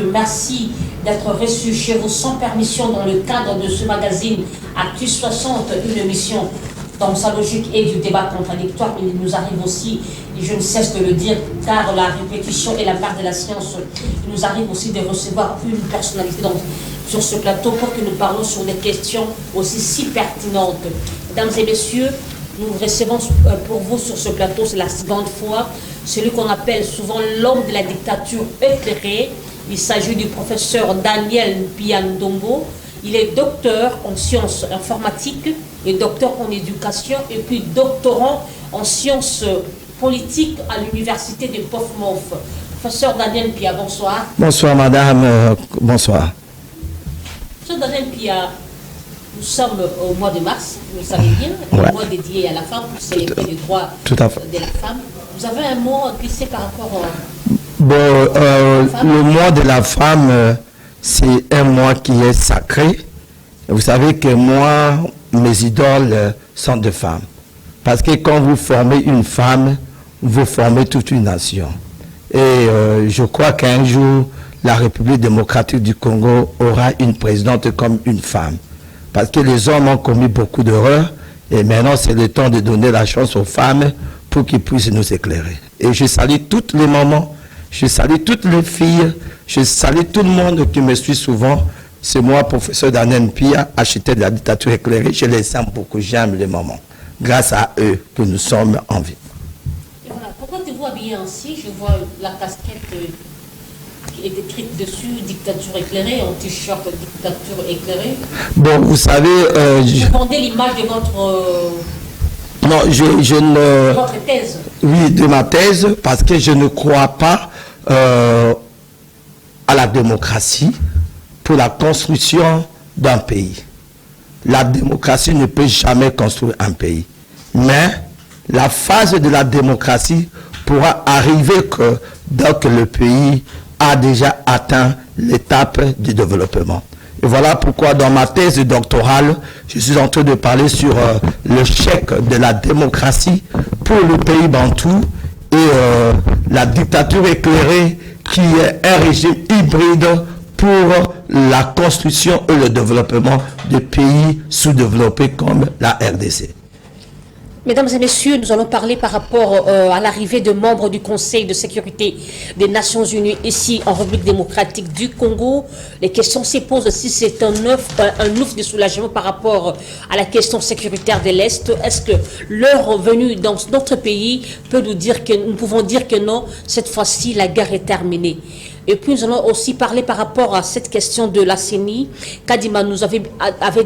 Merci d'être reçu chez vous sans permission dans le cadre de ce magazine Actu 60, une émission dans sa logique et du débat contradictoire. Mais il nous arrive aussi, et je ne cesse de le dire, car la répétition est la part de la science, il nous arrive aussi de recevoir une personnalité sur ce plateau pour que nous parlons sur des questions aussi si pertinentes. Mesdames et messieurs, nous recevons pour vous sur ce plateau, c'est la seconde fois, celui qu'on appelle souvent l'homme de la dictature éclairée. Il s'agit du professeur Daniel Mpiya-Ndombo. Il est docteur en sciences informatiques et docteur en éducation et puis doctorant en sciences politiques à l'université de Portsmouth. Professeur Daniel Mpiya, bonsoir. Bonsoir madame, bonsoir. Professeur Daniel Mpiya, nous sommes au mois de mars, vous le savez bien, le mois dédié à la femme pour célébrer les droits de la femme. Vous avez un mot à glisser par rapport le mois de la femme, c'est un mois qui est sacré. Vous savez que moi, mes idoles sont des femmes. Parce que quand vous formez une femme, vous formez toute une nation. Et je crois qu'un jour, la République démocratique du Congo aura une présidente comme une femme. Parce que les hommes ont commis beaucoup d'erreurs. Et maintenant, c'est le temps de donner la chance aux femmes pour qu'ils puissent nous éclairer. Et je salue toutes les mamans, je salue toutes les filles, je salue tout le monde qui me suit souvent. C'est moi, professeur Daniel Mpiya, architecte de la dictature éclairée. Je les aime beaucoup, j'aime les mamans. Grâce à eux que nous sommes en vie. Et voilà. Pourquoi tu vois bien ainsi? Je vois la casquette qui est écrite dessus, dictature éclairée, en t-shirt dictature éclairée. Bon, vous savez... vous vendez l'image de votre... Non, je ne... Votre thèse. Oui, de ma thèse, parce que je ne crois pas à la démocratie pour la construction d'un pays. La démocratie ne peut jamais construire un pays. Mais la phase de la démocratie pourra arriver que dès que le pays a déjà atteint l'étape du développement. Et voilà pourquoi dans ma thèse doctorale, je suis en train de parler sur le chèque de la démocratie pour le pays bantou et la dictature éclairée qui est un régime hybride pour la construction et le développement de pays sous-développés comme la RDC. Mesdames et messieurs, nous allons parler par rapport à l'arrivée de membres du Conseil de sécurité des Nations Unies ici en République démocratique du Congo. Les questions se posent si c'est un ouf de soulagement par rapport à la question sécuritaire de l'Est. Est-ce que leur venue dans notre pays peut nous dire que nous pouvons dire que non, cette fois-ci la guerre est terminée? Et puis nous allons aussi parler par rapport à cette question de la CENI. Kadima nous avait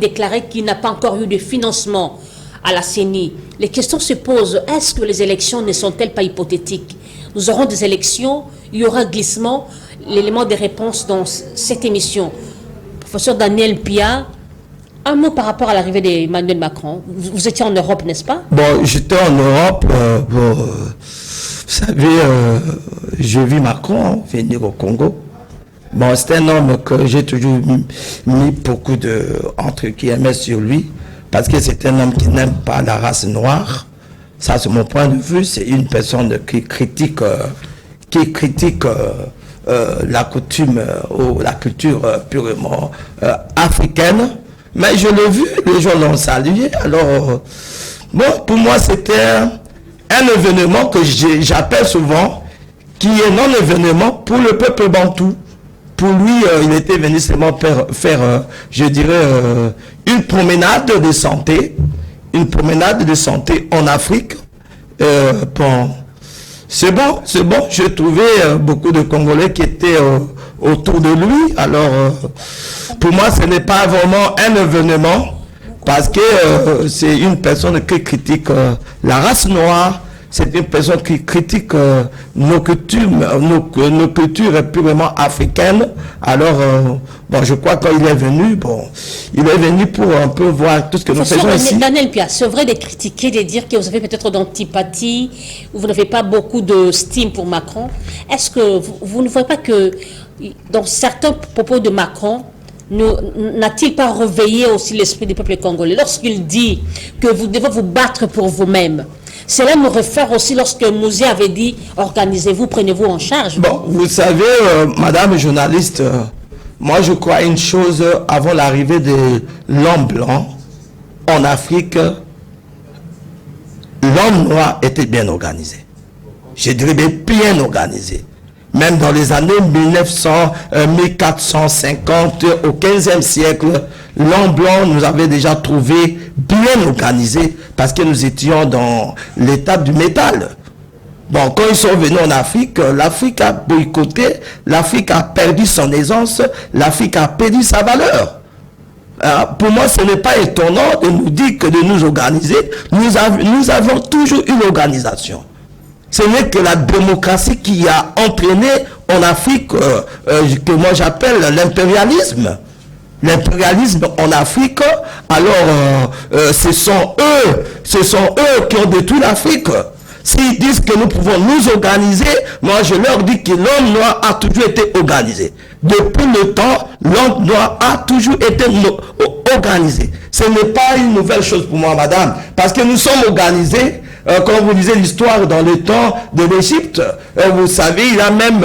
déclaré qu'il n'a pas encore eu de financement à la CENI. Les questions se posent, est-ce que les élections ne sont-elles pas hypothétiques? Nous aurons des élections, il y aura un glissement, l'élément de réponse dans cette émission. Professeur Daniel Mpiya, un mot par rapport à l'arrivée d'Emmanuel Macron. Vous étiez en Europe, n'est-ce pas? Bon, j'étais en Europe, vous savez, j'ai vu Macron venir au Congo. Bon, c'est un homme que j'ai toujours mis beaucoup de entre guillemets sur lui. Parce que c'est un homme qui n'aime pas la race noire. Ça, c'est mon point de vue. C'est une personne qui critique la coutume ou la culture purement africaine. Mais je l'ai vu, les gens l'ont salué. Alors, bon, pour moi, c'était un événement que j'appelle souvent, qui est non-événement pour le peuple bantou. Pour lui, il était venu seulement faire je dirais, une promenade de santé en Afrique. Bon, c'est bon. J'ai trouvé beaucoup de Congolais qui étaient autour de lui. Alors, pour moi, ce n'est pas vraiment un événement parce que c'est une personne qui critique la race noire. C'est une personne qui critique nos cultures purement africaines. Alors, bon, je crois qu'il est venu, il est venu pour un peu voir tout ce que nous faisons ici. Daniel Mpiya, c'est vrai de critiquer, de dire que vous avez peut-être d'antipathie, ou vous n'avez pas beaucoup de stime pour Macron. Est-ce que vous ne voyez pas que dans certains propos de Macron, n'a-t-il pas réveillé aussi l'esprit du peuple congolais lorsqu'il dit que vous devez vous battre pour vous-même? Cela me réfère aussi lorsque Mouzé avait dit « Organisez-vous, prenez-vous en charge ». Bon, vous savez, madame journaliste, moi je crois une chose, avant l'arrivée de l'homme blanc en Afrique, l'homme noir était bien organisé. Je dirais bien organisé. Même dans les années 1450, au 15e siècle, l'homme blanc nous avait déjà trouvé bien organisé parce que nous étions dans l'étape du métal. Bon, quand ils sont venus en Afrique, l'Afrique a boycotté, l'Afrique a perdu son aisance, l'Afrique a perdu sa valeur. Pour moi, ce n'est pas étonnant de nous dire que de nous organiser. Nous avons toujours une organisation. Ce n'est que la démocratie qui a entraîné en Afrique, que moi j'appelle l'impérialisme. L'impérialisme en Afrique, alors ce sont eux qui ont détruit l'Afrique. S'ils disent que nous pouvons nous organiser, moi je leur dis que l'homme noir a toujours été organisé. Depuis le temps, l'homme noir a toujours été organisé. Ce n'est pas une nouvelle chose pour moi, madame, parce que nous sommes organisés. Quand vous lisez l'histoire dans le temps de l'Égypte, vous savez, il y a même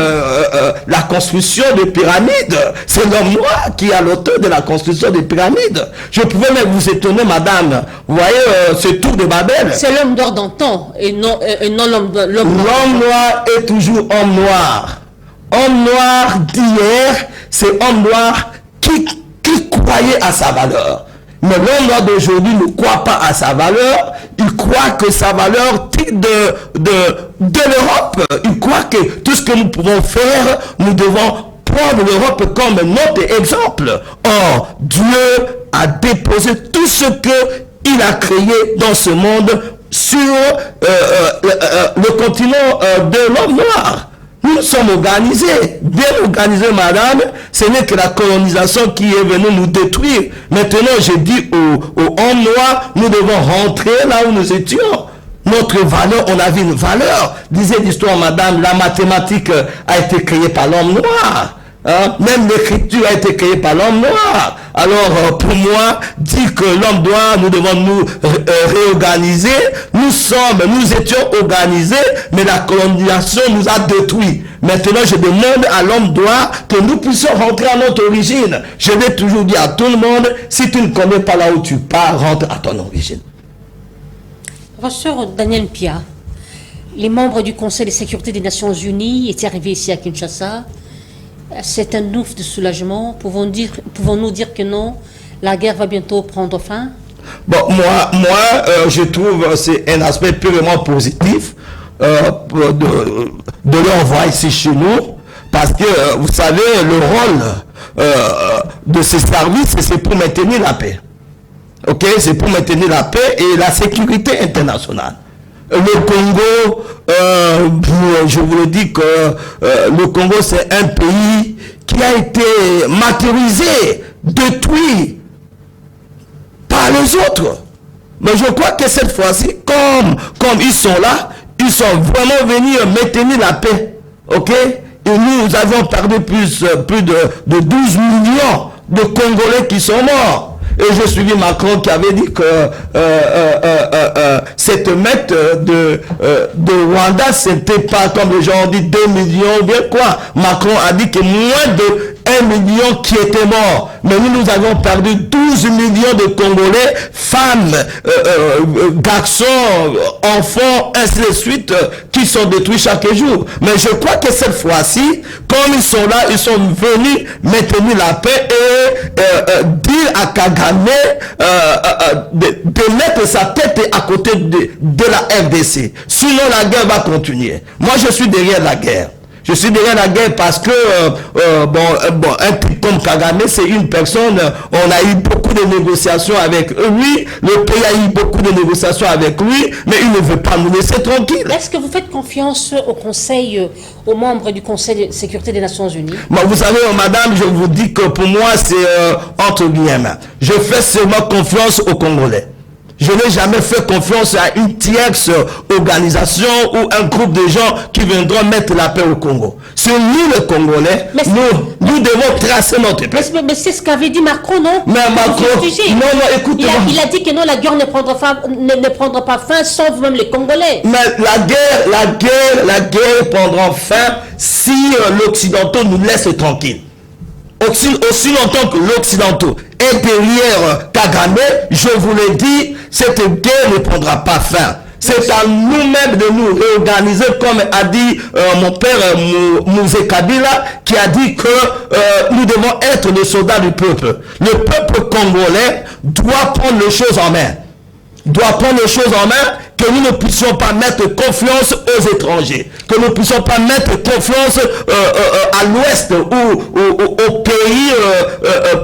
la construction des pyramides. C'est l'homme noir qui a l'auteur de la construction des pyramides. Je pouvais même vous étonner, madame. Vous voyez ce tour de Babel. C'est l'homme d'or d'antan et non l'homme noir. L'homme noir est toujours homme noir. Homme noir d'hier, c'est homme noir qui croyait à sa valeur. Mais l'homme noir d'aujourd'hui ne croit pas à sa valeur. Il croit que sa valeur tire de l'Europe. Il croit que tout ce que nous pouvons faire, nous devons prendre l'Europe comme notre exemple. Or, Dieu a déposé tout ce qu'il a créé dans ce monde sur le continent de l'homme noir. Nous sommes organisés, bien organisés, madame. Ce n'est que la colonisation qui est venue nous détruire. Maintenant, je dis aux hommes noirs, nous devons rentrer là où nous étions. Notre valeur, on avait une valeur. Disait l'histoire, madame, la mathématique a été créée par l'homme noir. Hein? Même l'écriture a été créée par l'homme noir. Alors, pour moi, dire que l'homme noir, nous devons nous réorganiser. Nous étions organisés, mais la colonisation nous a détruits. Maintenant, je demande à l'homme noir que nous puissions rentrer à notre origine. Je vais toujours dire à tout le monde, si tu ne connais pas là où tu pars, rentre à ton origine. Professeur Daniel Pia, les membres du Conseil de sécurité des Nations Unies étaient arrivés ici à Kinshasa. C'est un ouf de soulagement. Pouvons-nous dire que non, la guerre va bientôt prendre fin? Bon, moi, je trouve que c'est un aspect purement positif de l'envoi ici chez nous, parce que vous savez, le rôle de ces services, c'est pour maintenir la paix. Ok, c'est pour maintenir la paix et la sécurité internationale. Le Congo, je vous le dis que le Congo, c'est un pays qui a été martyrisé, détruit par les autres. Mais je crois que cette fois-ci, comme ils sont là, ils sont vraiment venus maintenir la paix. Ok? Et nous avons perdu plus de 12 millions de Congolais qui sont morts. Et je suivi Macron qui avait dit que cette mètre de Rwanda, c'était pas comme les gens ont dit 2 millions ou bien quoi. Macron a dit que moins de 1 million qui étaient morts. Mais nous avons perdu 12 millions de Congolais, femmes, garçons, enfants, ainsi de suite, qui sont détruits chaque jour. Mais je crois que cette fois-ci, comme ils sont là, ils sont venus maintenir la paix et dire à Kagame de mettre sa tête à côté de la RDC. Sinon, la guerre va continuer. Moi, je suis derrière la guerre. Je suis derrière la guerre parce que, un type comme Kagame, c'est une personne, on a eu beaucoup de négociations avec lui, le pays a eu beaucoup de négociations avec lui, mais il ne veut pas nous laisser tranquille. Est-ce que vous faites confiance au Conseil, aux membres du Conseil de sécurité des Nations Unies? Bon, vous savez, madame, je vous dis que pour moi, c'est entre guillemets. Je fais seulement confiance aux Congolais. Je n'ai jamais fait confiance à une tierce organisation ou un groupe de gens qui viendront mettre la paix au Congo. C'est nous les Congolais, nous devons tracer notre paix. Mais c'est ce qu'avait dit Macron, non? Mais Macron, non, écoutez-moi. Il a dit que non, la guerre ne prendra pas fin, sauf même les Congolais. Mais la guerre prendra fin si l'Occidentaux nous laisse tranquilles. Aussi longtemps que l'Occidentaux est derrière Kagame, je vous l'ai dit, cette guerre ne prendra pas fin. C'est à nous-mêmes de nous réorganiser, comme a dit mon père Mouzé Kabila, qui a dit que nous devons être les soldats du peuple. Le peuple congolais doit prendre les choses en main. Que nous ne puissions pas mettre confiance aux étrangers, que nous ne puissions pas mettre confiance à l'Ouest ou aux pays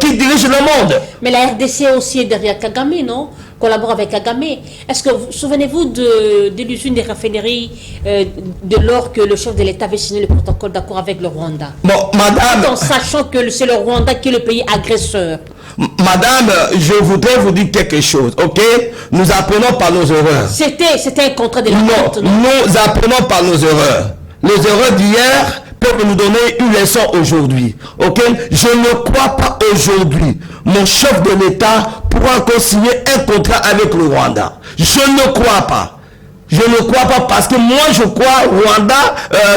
qui dirigent le monde. Mais la RDC aussi est derrière Kagame, non? Collabore avec Kagame. Est-ce que souvenez-vous de l'usine des raffineries de lors que le chef de l'État avait signé le protocole d'accord avec le Rwanda? Bon, madame... En sachant que c'est le Rwanda qui est le pays agresseur. Madame, je voudrais vous dire quelque chose, ok? Nous apprenons par nos erreurs. C'était un contrat de la honte, non? Nous apprenons par nos erreurs. Les erreurs d'hier peuvent nous donner une leçon aujourd'hui, ok? Je ne crois pas aujourd'hui mon chef de l'État pourra signer un contrat avec le Rwanda. Je ne crois pas. Je ne crois pas parce que moi je crois Rwanda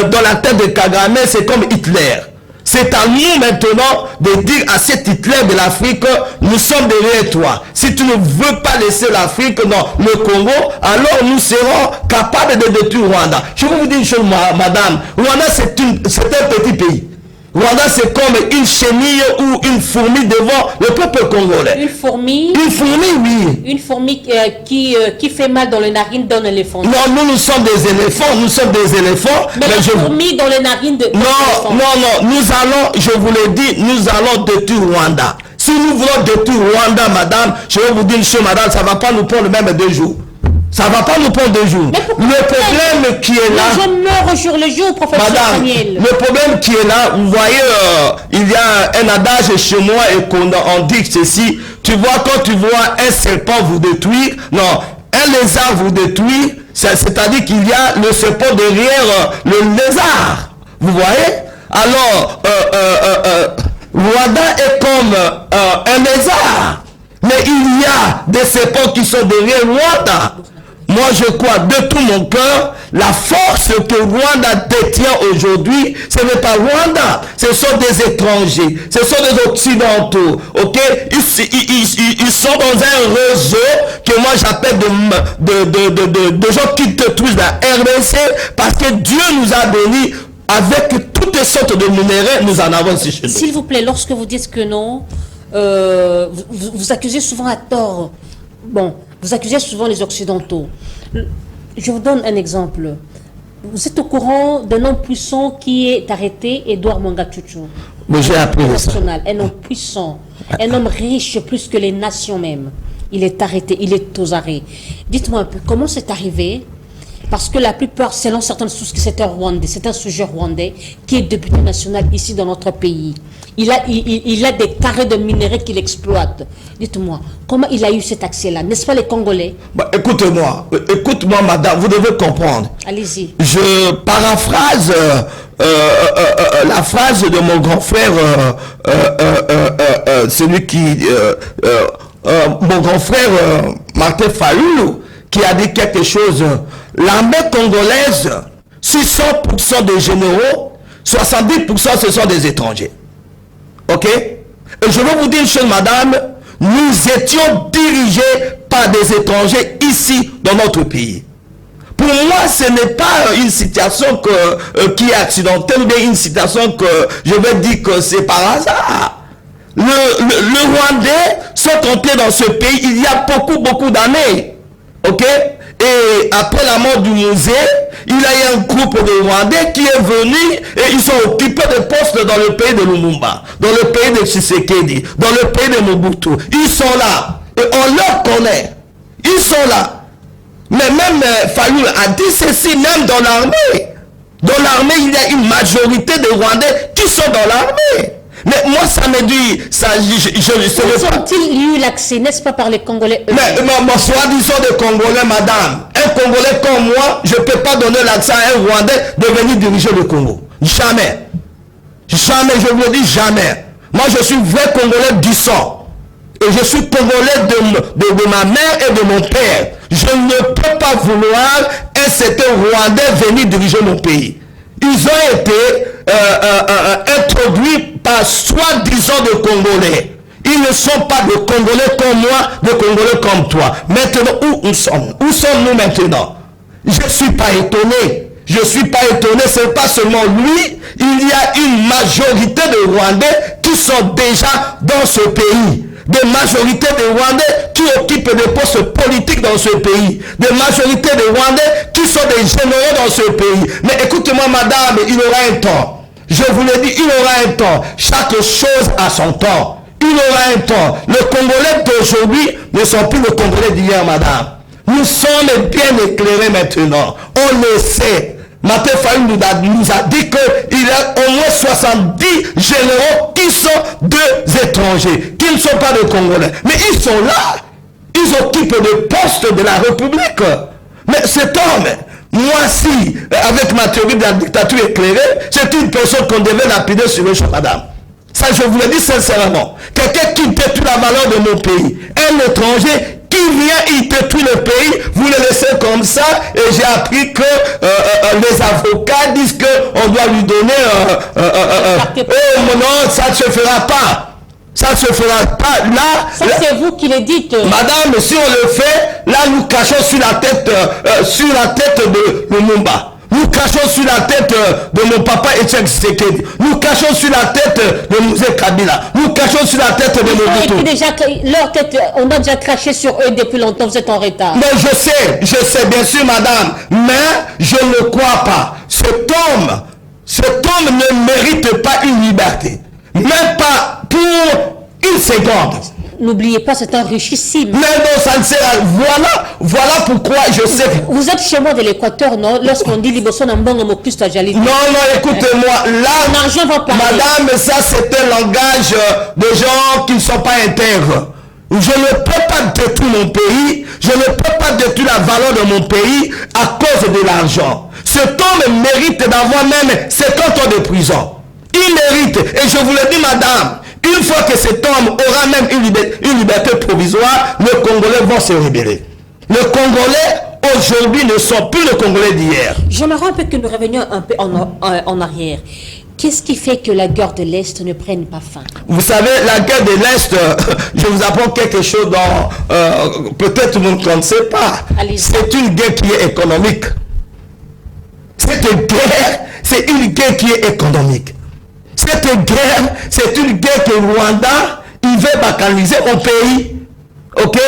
dans la tête de Kagame, c'est comme Hitler. C'est à nous maintenant de dire à cet Hitler de l'Afrique, nous sommes derrière toi. Si tu ne veux pas laisser l'Afrique dans le Congo, alors nous serons capables de détruire Rwanda. Je vais vous dire une chose, madame. Rwanda, c'est un petit pays. Rwanda, c'est comme une chenille ou une fourmi devant le peuple congolais. Une fourmi? Une fourmi, oui. Une fourmi qui fait mal dans les narines d'un éléphant. Non, nous sommes des éléphants. Nous sommes des éléphants. Mais la fourmi dans les narines de... Non. Nous allons, je vous l'ai dit, nous allons détruire Rwanda. Si nous voulons détruire Rwanda, madame, je vais vous dire une chose, madame, ça ne va pas nous prendre même 2 jours. Ça ne va pas nous prendre 2 jours. Le problème qui est là... Je meurs au jour le jour, professeur Daniel. Le problème qui est là, vous voyez, il y a un adage chez moi et on dit ceci. Tu vois, quand tu vois un serpent vous détruire, non, un lézard vous détruire, c'est-à-dire qu'il y a le serpent derrière le lézard. Vous voyez? Alors, Rwanda est comme un lézard. Mais il y a des serpents qui sont derrière Rwanda. Moi, je crois de tout mon cœur, la force que Rwanda détient aujourd'hui, ce n'est pas Rwanda, ce sont des étrangers, ce sont des occidentaux, ok? Ils sont dans un réseau que moi j'appelle de gens qui détruisent la RDC parce que Dieu nous a bénis avec toutes sortes de minéraux, nous en avons ici chez nous. S'il vous plaît, lorsque vous dites que non, vous accusez souvent à tort. Bon, vous accusez souvent les Occidentaux. Je vous donne un exemple. Vous êtes au courant d'un homme puissant qui est arrêté, Edouard Mwangachuchu. Mais j'ai appris ça. Un homme puissant, un homme riche plus que les nations même. Il est arrêté, il est aux arrêts. Dites-moi un peu, comment c'est arrivé? Parce que la plupart, selon certaines sources, c'est un Rwandais, c'est un sujet rwandais qui est député national ici dans notre pays. Il a des carrés de minéraux qu'il exploite. Dites-moi, comment il a eu cet accès-là? N'est-ce pas les Congolais? Écoute-moi, madame, vous devez comprendre. Allez-y. Je paraphrase la phrase de mon grand frère, celui qui... mon grand frère Martin Fayulu, qui a dit quelque chose. L'armée congolaise, 600% des généraux, 70% ce sont des étrangers. Ok? Et je veux vous dire une chose, madame, nous étions dirigés par des étrangers ici dans notre pays. Pour moi, ce n'est pas une situation qui est accidentelle, mais une situation que je vais dire que c'est par hasard. Le Rwandais sont entrés dans ce pays il y a beaucoup d'années. Ok? Et après la mort du musée, il y a eu un groupe de Rwandais qui est venu et ils sont occupés de postes dans le pays de Lumumba, dans le pays de Tshisekedi, dans le pays de Mobutu. Ils sont là. Et on leur connaît. Ils sont là. Mais même Fayulu a dit ceci, même dans l'armée. Dans l'armée, il y a une majorité de Rwandais qui sont dans l'armée. Mais moi, ça me dit, ça, je ne sais pas. Ont-ils eu l'accès, n'est-ce pas, par les Congolais Mais soi-disant des Congolais, madame, un Congolais comme moi, je ne peux pas donner l'accès à un Rwandais de venir diriger le Congo. Jamais. Jamais, je vous le dis, jamais. Moi, je suis vrai Congolais du sang. Et je suis Congolais de ma mère et de mon père. Je ne peux pas vouloir un certain Rwandais venir diriger mon pays. Ils ont été introduits par soi-disant de Congolais. Ils ne sont pas de Congolais comme moi, de Congolais comme toi. Maintenant, où nous sommes? Où sommes-nous maintenant? Je ne suis pas étonné. Je ne suis pas étonné, ce n'est pas seulement lui. Il y a une majorité de Rwandais qui sont déjà dans ce pays. Des majorités de Rwandais qui occupent des postes politiques dans ce pays. Des majorités de Rwandais qui sont des généraux dans ce pays. Mais écoutez-moi, madame, il aura un temps. Je vous l'ai dit, il aura un temps. Chaque chose a son temps. Il aura un temps. Les Congolais d'aujourd'hui ne sont plus les Congolais d'hier, madame. Nous sommes bien éclairés maintenant. On le sait. Martin Fayulu nous a dit qu'il y a au moins 70 généraux qui sont des étrangers, qui ne sont pas des Congolais. Mais ils sont là. Ils occupent des postes de la République. Mais cet homme, moi si, avec ma théorie de la dictature éclairée, c'est une personne qu'on devait lapider sur le champ, madame. Ça, je vous le dis sincèrement. Quelqu'un qui détruit la valeur de mon pays. Un étranger qui vient, il détruit le pays, vous le laissez comme ça, et j'ai appris que les avocats disent qu'on doit lui donner oh non, ça ne se fera pas. Ça ne se fera pas. Là, c'est vous qui le dites. Madame, si on le fait, là nous cachons sur la tête de Lumumba. Nous cachons sur la tête de mon papa Etienne Tshisekedi. Nous cachons sur la tête de Mouzé Kabila. Nous cachons sur la tête de Mobutu. Leur tête, on a déjà craché sur eux depuis longtemps. Vous êtes en retard. Mais je sais bien sûr, madame. Mais je ne crois pas. Cet homme ne mérite pas une liberté. Même pas pour une seconde. N'oubliez pas, c'est un richissime. Mais non, ça ne sert à... Voilà pourquoi je sais... Vous êtes chez moi de l'Équateur, non? Lorsqu'on dit Liboson Ambongo Mokusto Ajali. Non, écoutez-moi. Là, mon argent va parler. Madame, ça c'est un langage de gens qui ne sont pas intègres. Je ne peux pas détruire mon pays. Je ne peux pas détruire la valeur de mon pays à cause de l'argent. Cet homme mérite d'avoir même 50 ans de prison. Il mérite. Et je vous le dis, madame, une fois que cet homme aura même une liberté provisoire, les Congolais vont se rébeller. Les Congolais aujourd'hui ne sont plus les Congolais d'hier. J'aimerais un peu que nous revenions un peu en arrière. Qu'est-ce qui fait que la guerre de l'Est ne prenne pas fin? Vous savez, la guerre de l'Est, je vous apprends quelque chose dont peut-être vous ne connaissez pas. C'est une guerre qui est économique. Cette guerre, c'est une guerre qui est économique. Cette guerre, c'est une guerre que Rwanda, il veut balkaniser au pays. Ok?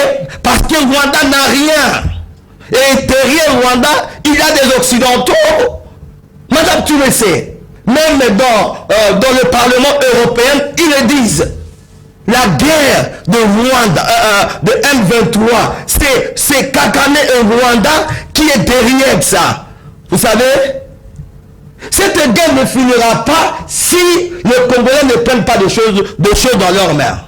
Parce que Rwanda n'a rien. Et derrière Rwanda, il y a des Occidentaux. Madame, tu le sais. Même dans le Parlement européen, ils le disent. La guerre de Rwanda, de M23, c'est Kagame et Rwanda qui est derrière ça. Vous savez? Cette guerre ne finira pas si les Congolais ne prennent pas de choses dans leurs mains.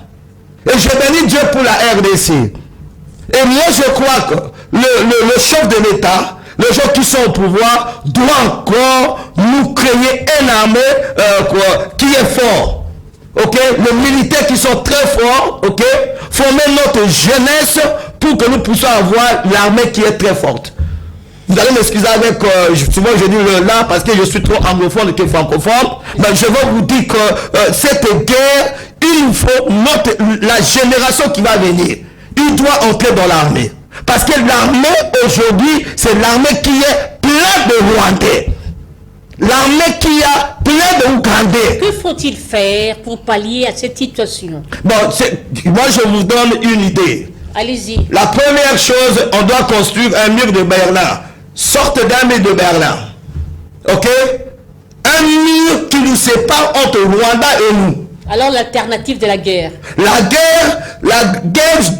Et je bénis Dieu pour la RDC. Et moi je crois que le chef de l'État, les gens qui sont au pouvoir, doivent encore nous créer une armée qui est forte. Ok? Les militaires qui sont très forts, ok? Former notre jeunesse pour que nous puissions avoir l'armée qui est très forte. Vous allez m'excuser avec, souvent je dis là parce que je suis trop anglophone que francophone, mais je vais vous dire que cette guerre, il faut la génération qui va venir, il doit entrer dans l'armée. Parce que l'armée aujourd'hui, c'est l'armée qui est pleine de Rwandais. L'armée qui a plein de Ougandais. Que faut-il faire pour pallier à cette situation? Bon, moi je vous donne une idée. Allez-y. La première chose, on doit construire un mur de Berlin. Sorte d'un mur de Berlin. Ok? Un mur qui nous sépare entre Rwanda et nous. Alors l'alternative de la guerre? La guerre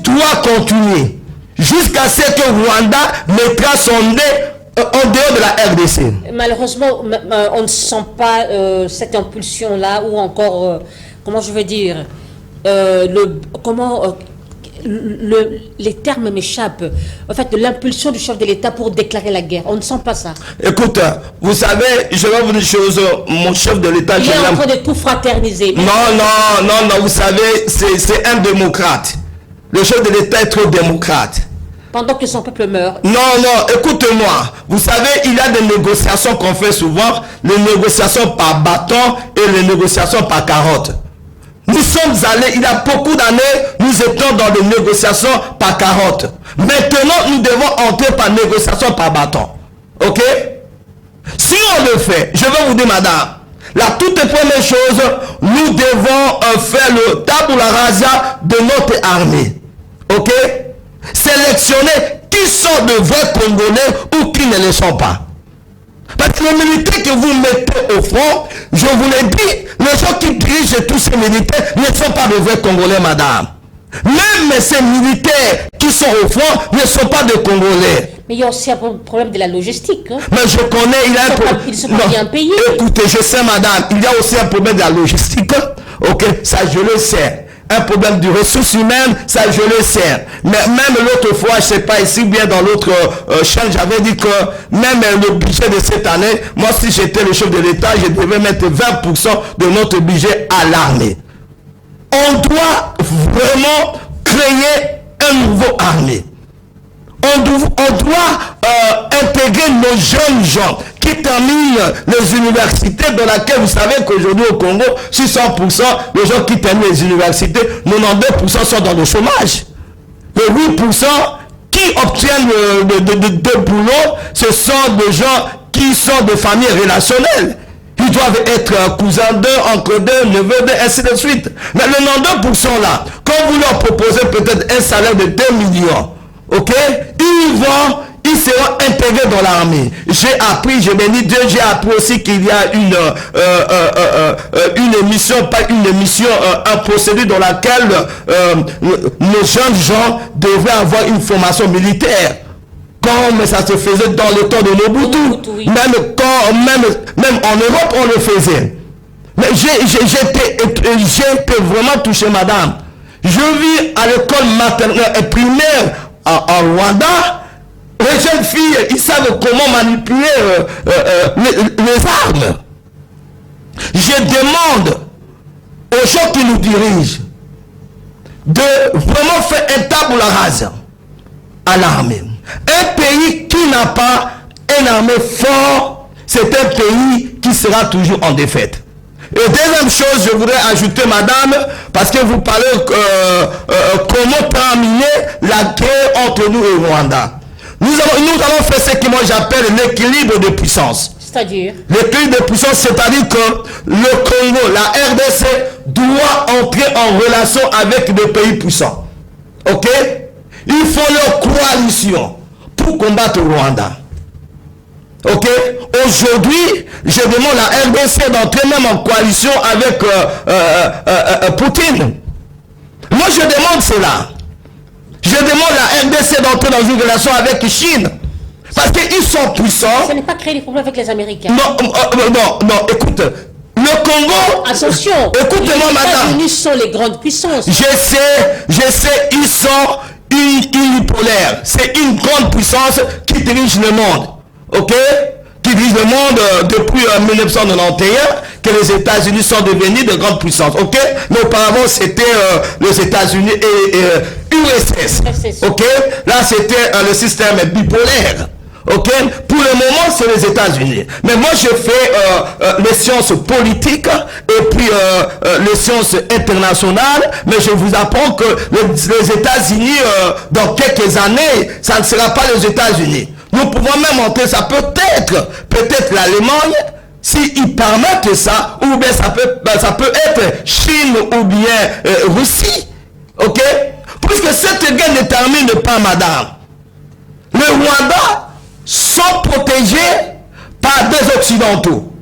doit continuer. Jusqu'à ce que Rwanda mettra son nez en dehors de la RDC. Malheureusement, on ne sent pas cette impulsion-là ou encore comment je veux dire, les termes m'échappent. En fait, de l'impulsion du chef de l'État pour déclarer la guerre. On ne sent pas ça. Écoute, vous savez, je vais vous dire une chose, mon chef de l'État... Il est en train de tout fraterniser. Non, vous savez, c'est un démocrate. Le chef de l'État est trop démocrate. Pendant que son peuple meurt. Non, écoutez-moi. Vous savez, il y a des négociations qu'on fait souvent, les négociations par bâton et les négociations par carotte. Nous sommes allés, il y a beaucoup d'années, nous étions dans des négociations par carotte. Maintenant, nous devons entrer par négociation par bâton. Ok? Si on le fait, je vais vous dire, madame, la toute première chose, nous devons faire le tabula rasa de notre armée. Ok? Sélectionner qui sont de vrais Congolais ou qui ne le sont pas. Parce que les militaires que vous mettez au front, je vous l'ai dit, les gens qui dirigent tous ces militaires ne sont pas de vrais Congolais, madame. Même ces militaires qui sont au front ne sont pas de Congolais. Mais il y a aussi un problème de la logistique. Hein? Mais je connais, il y a un problème. Ils sont pas bien payés. Écoutez, je sais, madame, il y a aussi un problème de la logistique. Ok, ça je le sais. Un problème de ressources humaines, ça je le sais. Mais même l'autre fois, je ne sais pas ici bien dans l'autre chaîne, j'avais dit que même le budget de cette année, moi si j'étais le chef de l'État, je devais mettre 20% de notre budget à l'armée. On doit vraiment créer un nouveau armée. On doit intégrer nos jeunes gens qui terminent les universités dans laquelle vous savez qu'aujourd'hui au Congo, sur 100%, les gens qui terminent les universités, 92% sont dans le chômage. Les 8% qui obtiennent de boulot, ce sont des gens qui sont de familles relationnelles. Ils doivent être cousins d'eux, oncles d'eux, neveux d'eux, ainsi de suite. Mais le 92% là, quand vous leur proposez peut-être un salaire de 2 millions, ok, ils seront intégrés dans l'armée. J'ai appris, je bénis Dieu, j'ai appris aussi qu'il y a une émission, un procédure dans laquelle nos jeunes gens devaient avoir une formation militaire. Comme ça se faisait dans le temps de Mobutu. Oui. Même en Europe, on le faisait. Mais j'ai été vraiment touché, madame. Je vis à l'école maternelle et primaire en Rwanda. Les jeunes filles, ils savent comment manipuler les armes. Je demande aux gens qui nous dirigent de vraiment faire un tabula rasa à l'armée. Un pays qui n'a pas une armée forte, c'est un pays qui sera toujours en défaite. Et deuxième chose, je voudrais ajouter, madame, parce que vous parlez comment terminer la guerre entre nous et Rwanda. Nous allons faire ce que moi j'appelle l'équilibre de puissance. C'est-à-dire l'équilibre de puissance, c'est-à-dire que le Congo, la RDC, doit entrer en relation avec des pays puissants. Ok? Il faut leur coalition pour combattre le Rwanda. Ok? Aujourd'hui, je demande à la RDC d'entrer même en coalition avec Poutine. Moi, je demande cela. Je demande à la RDC d'entrer dans une relation avec la Chine. Parce qu'ils sont puissants. Ça n'est pas créer des problèmes avec les Américains. Non, écoute. Le Congo... Attention. Écoutez-moi, madame. Les États-Unis sont les grandes puissances. Je sais, ils sont unipolaires. C'est une grande puissance qui dirige le monde. Ok? Qui dirige le monde depuis 1991, que les États-Unis sont devenus de grandes puissances. Ok? Mais auparavant, c'était les États-Unis et URSS. Ok? Là, c'était le système bipolaire. Ok? Pour le moment, c'est les États-Unis. Mais moi, je fais les sciences politiques et puis les sciences internationales. Mais je vous apprends que les États-Unis, dans quelques années, ça ne sera pas les États-Unis. Nous pouvons même entrer, ça peut-être l'Allemagne, s'ils permettent ça, ou bien ça peut être Chine ou bien Russie. Ok? Puisque cette guerre ne termine pas, madame. Le Rwanda sont protégés par des Occidentaux.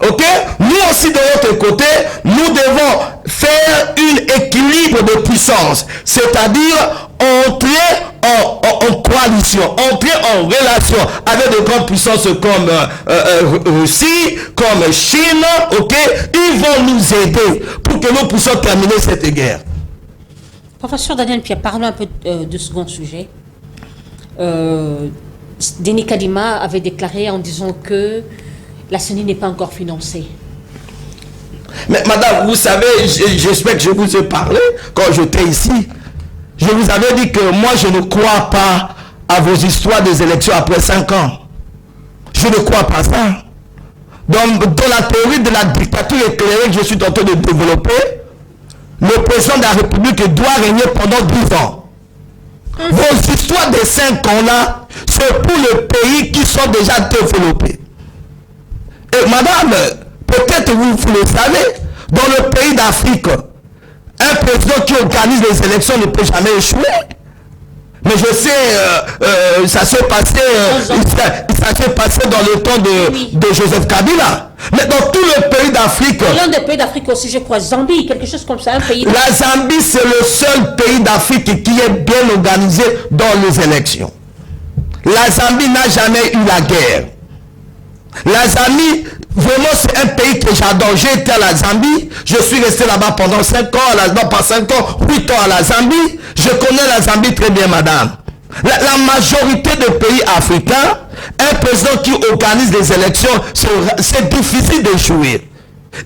Ok? Nous aussi de l'autre côté, nous devons faire un équilibre de puissance. C'est-à-dire entrer en coalition, entrer en relation avec de grandes puissances comme Russie, comme Chine, ok, ils vont nous aider pour que nous puissions terminer cette guerre. Professeur Daniel Pierre, parlons un peu de second sujet. Denis Kadima avait déclaré en disant que la CENI n'est pas encore financée. Mais madame, vous savez, j'espère que je vous ai parlé quand j'étais ici. Je vous avais dit que moi je ne crois pas à vos histoires des élections après 5 ans. Je ne crois pas ça. Donc, dans la théorie de la dictature éclairée que je suis en train de développer, le président de la République doit régner pendant 10 ans. Vos histoires des 5 ans là, c'est pour les pays qui sont déjà développés. Et madame, peut-être vous le savez, dans le pays d'Afrique, un président qui organise les élections ne peut jamais échouer. Mais je sais, ça s'est passé, ça s'est passé dans le temps de Joseph Kabila. Mais dans tout le pays d'Afrique... L'un des pays d'Afrique aussi, je crois, Zambie, quelque chose comme ça, un pays... La Zambie, c'est le seul pays d'Afrique qui est bien organisé dans les élections. La Zambie n'a jamais eu la guerre. La Zambie, vraiment, c'est un pays que j'adore. J'ai été à la Zambie. Je suis resté là-bas pendant 5 ans. Non, pas 5 ans, 8 ans à la Zambie. Je connais la Zambie très bien, madame. La majorité des pays africains, un président qui organise les élections, c'est difficile d'échouer.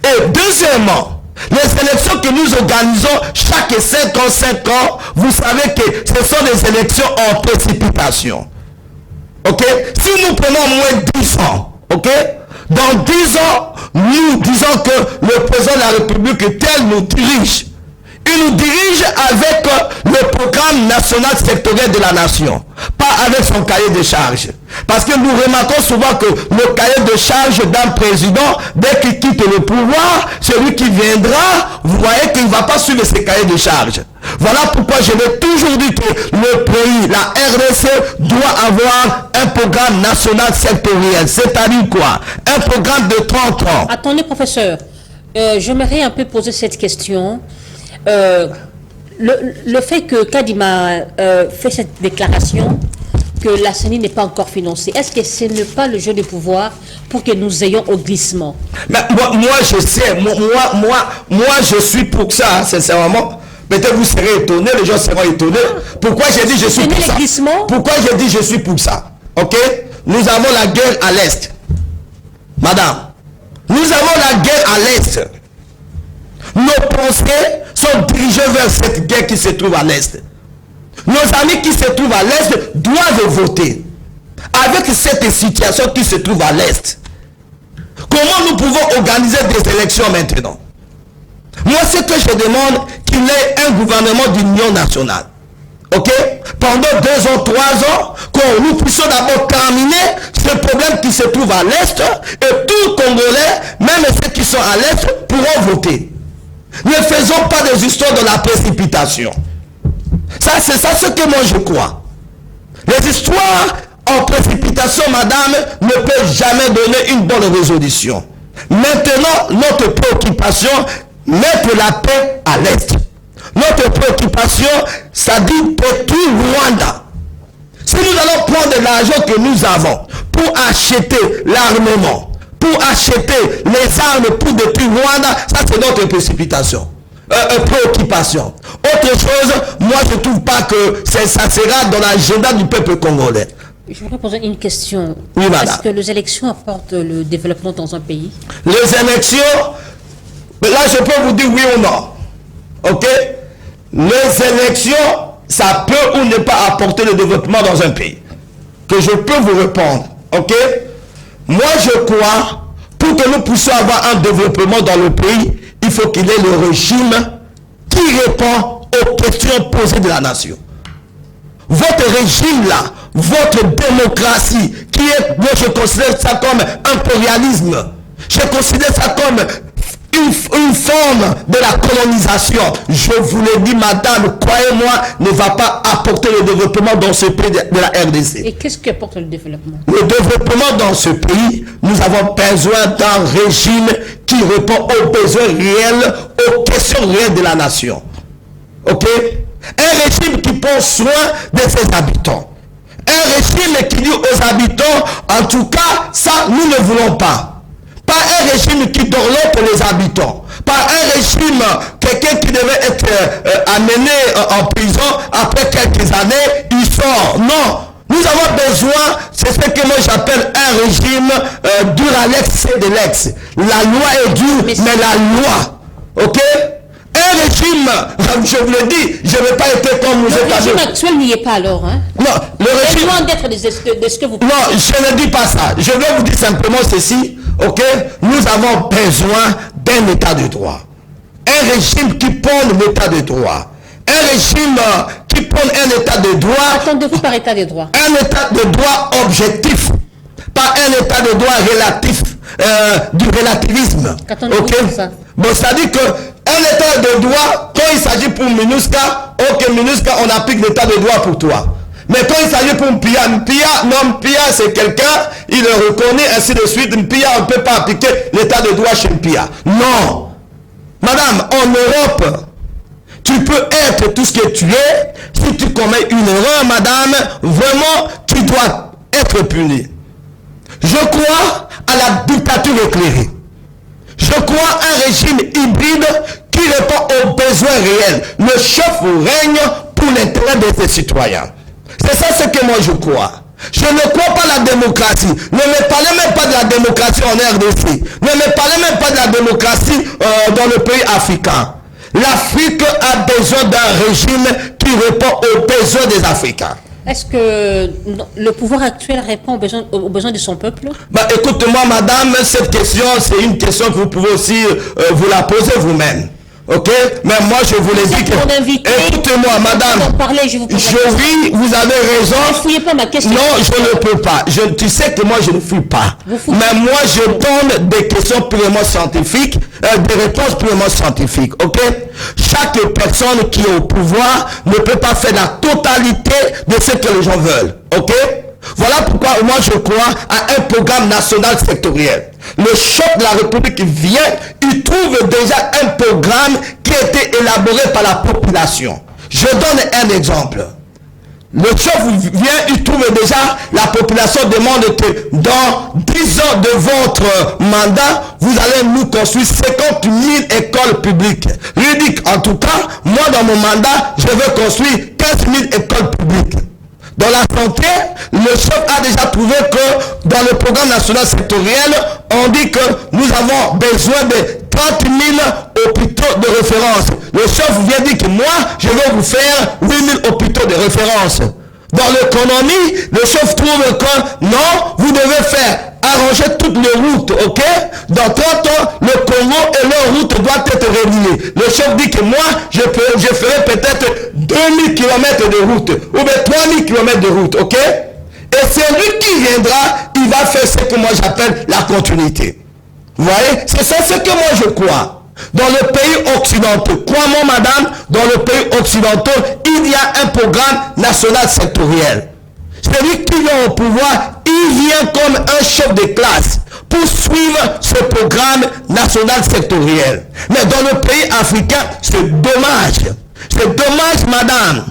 Et deuxièmement, les élections que nous organisons chaque 5 ans, vous savez que ce sont des élections en précipitation. Ok? Si nous prenons moins 10 ans, ok? Dans 10 ans, nous disons que le président de la République tel nous dirige. Il nous dirige avec le programme national sectoriel de la nation, pas avec son cahier de charge. Parce que nous remarquons souvent que le cahier de charge d'un président, dès qu'il quitte le pouvoir, celui qui viendra, vous voyez qu'il ne va pas suivre ce cahier de charge. Voilà pourquoi je l'ai toujours dit que le pays, la RDC, doit avoir un programme national sectoriel. C'est-à-dire quoi? Un programme de 30 ans. Attendez, professeur. J'aimerais un peu poser cette question. Le fait que Kadima fait cette déclaration que la CENI n'est pas encore financée, est-ce que ce n'est pas le jeu de pouvoir pour que nous ayons au glissement? Mais moi je sais, moi je suis pour ça, sincèrement. Peut-être vous serez étonnés, les gens seront étonnés. Pourquoi j'ai dit je suis pour ça? Pourquoi j'ai dit je suis pour ça? Ok? Nous avons la guerre à l'Est. Madame, nous avons la guerre à l'Est. Nos pensées sont dirigées vers cette guerre qui se trouve à l'Est. Nos amis qui se trouvent à l'Est doivent voter. Avec cette situation qui se trouve à l'Est, comment nous pouvons organiser des élections maintenant? Moi, ce que je demande, qu'il y ait un gouvernement d'union nationale. Ok? Pendant 2 ans, 3 ans, que nous puissions d'abord terminer ce problème qui se trouve à l'Est, et tous les Congolais, même ceux qui sont à l'Est, pourront voter. Ne faisons pas des histoires de la précipitation. Ça, c'est ça ce que moi je crois. Les histoires en précipitation, madame, ne peuvent jamais donner une bonne résolution. Maintenant, notre préoccupation, mettre la paix à l'Est. Notre préoccupation, ça dit détruire Rwanda. Si nous allons prendre l'argent que nous avons pour acheter l'armement, pour acheter les armes pour détruire Rwanda, ça c'est notre précipitation, préoccupation. Autre chose, moi je ne trouve pas que ça sera dans l'agenda du peuple congolais. Je voudrais poser une question. Oui, madame. Est-ce que les élections apportent le développement dans un pays? Les élections, là je peux vous dire oui ou non. Ok? Les élections, ça peut ou ne pas apporter le développement dans un pays. Que je peux vous répondre. Ok? Moi je crois, pour que nous puissions avoir un développement dans le pays, il faut qu'il y ait le régime qui répond aux questions posées de la nation. Votre régime là, votre démocratie, qui est, moi je considère ça comme impérialisme. Je considère ça comme une forme de la colonisation. Je vous l'ai dit, madame, croyez-moi, ne va pas apporter le développement dans ce pays de la RDC. Et qu'est-ce qui apporte le développement? Le développement dans ce pays, nous avons besoin d'un régime qui répond aux besoins réels, aux questions réelles de la nation. Ok? Un régime qui prend soin de ses habitants. Un régime qui dit aux habitants, en tout cas, ça, nous ne voulons pas. Pas un régime qui dorlote pour les habitants. Pas un régime, quelqu'un qui devait être amené en prison après quelques années, il sort. Non. Nous avons besoin, c'est ce que moi j'appelle un régime dur à l'ex, c'est de l'ex. La loi est dure, mais la loi. Ok? Un régime, je vous le dis, je ne vais pas être comme vous êtes. Le régime actuel n'y est pas alors. Hein? Non, le régime... loin d'être de ce que vous... Non, je ne dis pas ça. Je vais vous dire simplement ceci. Ok? Nous avons besoin d'un état de droit. Un régime qui prône l'état de droit. Un régime qui prône un état de droit. Attendez-vous par état de droit? Un état de droit objectif. Pas un état de droit relatif. Du relativisme. Ok? Ça? Bon, c'est-à-dire que un état de droit, quand il s'agit pour MINUSCA, ok, MINUSCA, on applique l'état de droit pour toi. Mais quand il s'agit pour Mpia, Mpia c'est quelqu'un, il le reconnaît, ainsi de suite. Mpia, on ne peut pas appliquer l'état de droit chez Mpia. Non. Madame, en Europe, tu peux être tout ce que tu es. Si tu commets une erreur, madame, vraiment, tu dois être puni. Je crois à la dictature éclairée. Je crois à un régime hybride qui répond aux besoins réels. Le chef règne pour l'intérêt de ses citoyens. C'est ça ce que moi je crois. Je ne crois pas à la démocratie. Ne me parlez même pas de la démocratie en RDC. Ne me parlez même pas de la démocratie dans le pays africain. L'Afrique a besoin d'un régime qui répond aux besoins des Africains. Est-ce que le pouvoir actuel répond aux besoins de son peuple? Bah, écoutez-moi, madame, cette question, c'est une question que vous pouvez aussi vous la poser vous-même. Ok? Mais moi, je vous l'ai dit que... Écoutez-moi, madame. Oui, vous avez raison. Ne fouillez pas ma question. Non, je ne peux pas. Tu sais que moi, je ne fouille pas. Mais moi, je donne des questions purement scientifiques, des réponses purement scientifiques. Ok? Chaque personne qui est au pouvoir ne peut pas faire la totalité de ce que les gens veulent. Ok? Voilà pourquoi moi je crois à un programme national sectoriel. Le chef de la République vient, il trouve déjà un programme qui a été élaboré par la population. Je donne un exemple. Le chef vient, il trouve déjà, la population demande que dans 10 ans de votre mandat, vous allez nous construire 50 000 écoles publiques. Il dit en tout cas, moi dans mon mandat, je veux construire 15 000 écoles publiques. Dans la santé, le chef a déjà trouvé que dans le programme national sectoriel, on dit que nous avons besoin de 30 000 hôpitaux de référence. Le chef vient dire que moi, je vais vous faire 8 000 hôpitaux de référence. Dans l'économie, le chef trouve que non, vous devez faire arranger toutes les routes, ok? Dans 30 ans, le Congo et leurs routes doivent être reliées. Le chef dit que moi, je ferai peut-être 2000 km de route, ou bien 3000 km de route, ok? Et c'est lui qui viendra, il va faire ce que moi j'appelle la continuité. Vous voyez? C'est ça ce que moi je crois. Dans le pays occidental, crois-moi madame, dans le pays occidental, il y a un programme national sectoriel. Celui qui vient au pouvoir, il vient comme un chef de classe pour suivre ce programme national sectoriel. Mais dans le pays africain, c'est dommage. C'est dommage, madame.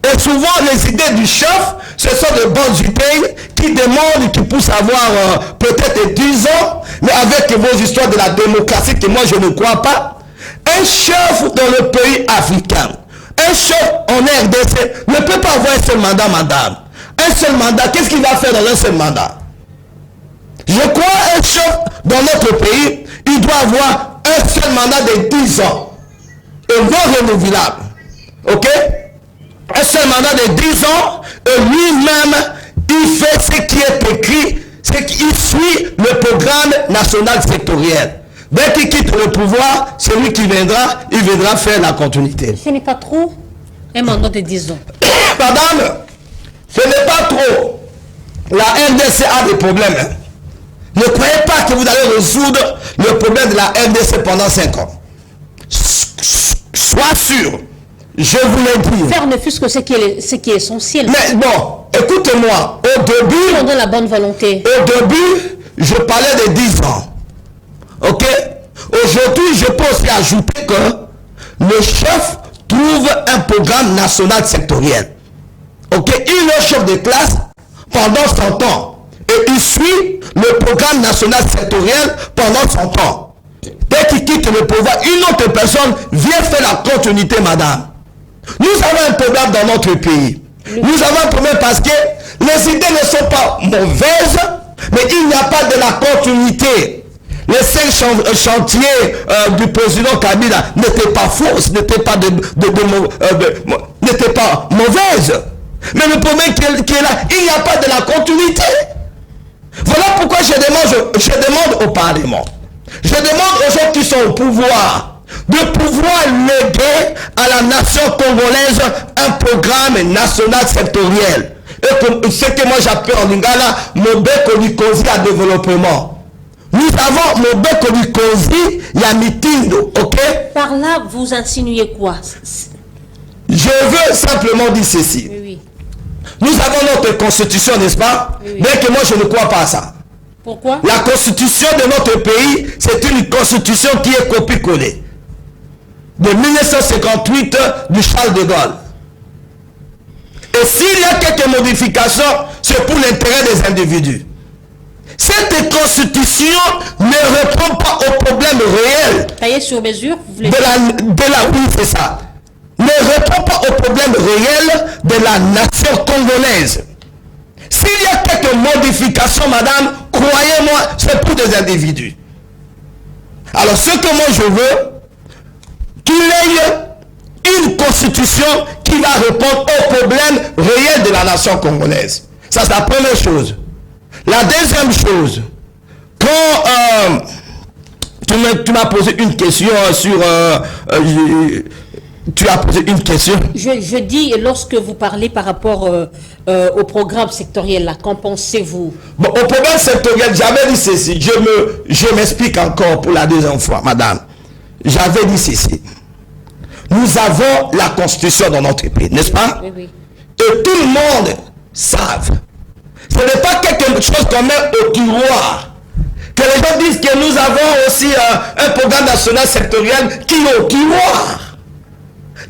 Et souvent, les idées du chef, ce sont de bonnes idées qui demandent, qui poussent à avoir peut-être 10 ans, mais avec vos histoires de la démocratie que moi je ne crois pas. Un chef dans le pays africain, un chef en RDC ne peut pas avoir un seul mandat, madame. Un seul mandat, qu'est-ce qu'il va faire dans un seul mandat? Je crois un chef dans notre pays, il doit avoir un seul mandat de 10 ans. Et non renouvelable. Ok? Un seul mandat de 10 ans, et lui-même, il fait ce qui est écrit, c'est qu'il suit le programme national sectoriel. Dès qu'il quitte le pouvoir, celui qui viendra, il viendra faire la continuité. Ce n'est pas trop un mandat de 10 ans. Madame, ce n'est pas trop. La RDC a des problèmes. Ne croyez pas que vous allez résoudre le problème de la RDC pendant 5 ans. Sois sûr. Je vous l'ai dit. Faire ne fût-ce que ce qui est essentiel. Mais bon, écoutez-moi. Au début... On donne la bonne volonté. Au début, je parlais de 10 ans. Ok? Aujourd'hui, je peux aussi ajouter que le chef trouve un programme national sectoriel. ok, il est chef de classe pendant 100 ans. Et il suit le programme national sectoriel pendant 100 ans. Dès qu'il quitte le pouvoir, une autre personne vient faire la continuité, madame. Nous avons un problème dans notre pays. Nous avons un problème parce que les idées ne sont pas mauvaises, mais il n'y a pas de la continuité. Les 5 chantiers du président Kabila n'étaient pas fausses, n'étaient pas, n'étaient pas mauvaises. Mais le problème qui est là, il n'y a pas de la continuité. Voilà pourquoi je demande au Parlement, je demande aux gens qui sont au pouvoir, de pouvoir léguer à la nation congolaise un programme national sectoriel. Et ce que moi j'appelle en lingala, Mobeko Likozi à développement. Nous avons Mobeko Likozi, il y a Mitindo, ok? Par là, vous insinuez quoi? Je veux simplement dire ceci. Oui, oui. Nous avons notre constitution, n'est-ce pas? Oui, oui. Bien que moi je ne crois pas à ça. Pourquoi? La constitution de notre pays, c'est une constitution qui est copie-collée. De 1958 du Charles de Gaulle. Et s'il y a quelques modifications, c'est pour l'intérêt des individus. Cette constitution ne répond pas aux problèmes réels. Taillé sur mesure, vous voulez Oui, c'est ça. Ne répond pas aux problèmes réels de la nation congolaise. S'il y a quelques modifications, madame, croyez-moi, c'est pour des individus. Alors, ce que moi je veux, qu'il y ait une constitution qui va répondre aux problèmes réels de la nation congolaise. Ça, c'est la première chose. La deuxième chose, quand tu m'as posé une question sur... tu as posé une question. Je dis, lorsque vous parlez par rapport au programme sectoriel, là, qu'en pensez-vous? Bon, au programme sectoriel, j'avais dit ceci. Je m'explique encore pour la deuxième fois, madame. J'avais dit ceci. Nous avons la constitution dans notre pays, n'est-ce pas? Oui, oui. Et tout le monde savent. Ce n'est pas quelque chose qu'on met au tiroir. Que les gens disent que nous avons aussi un programme national sectoriel qui est au tiroir.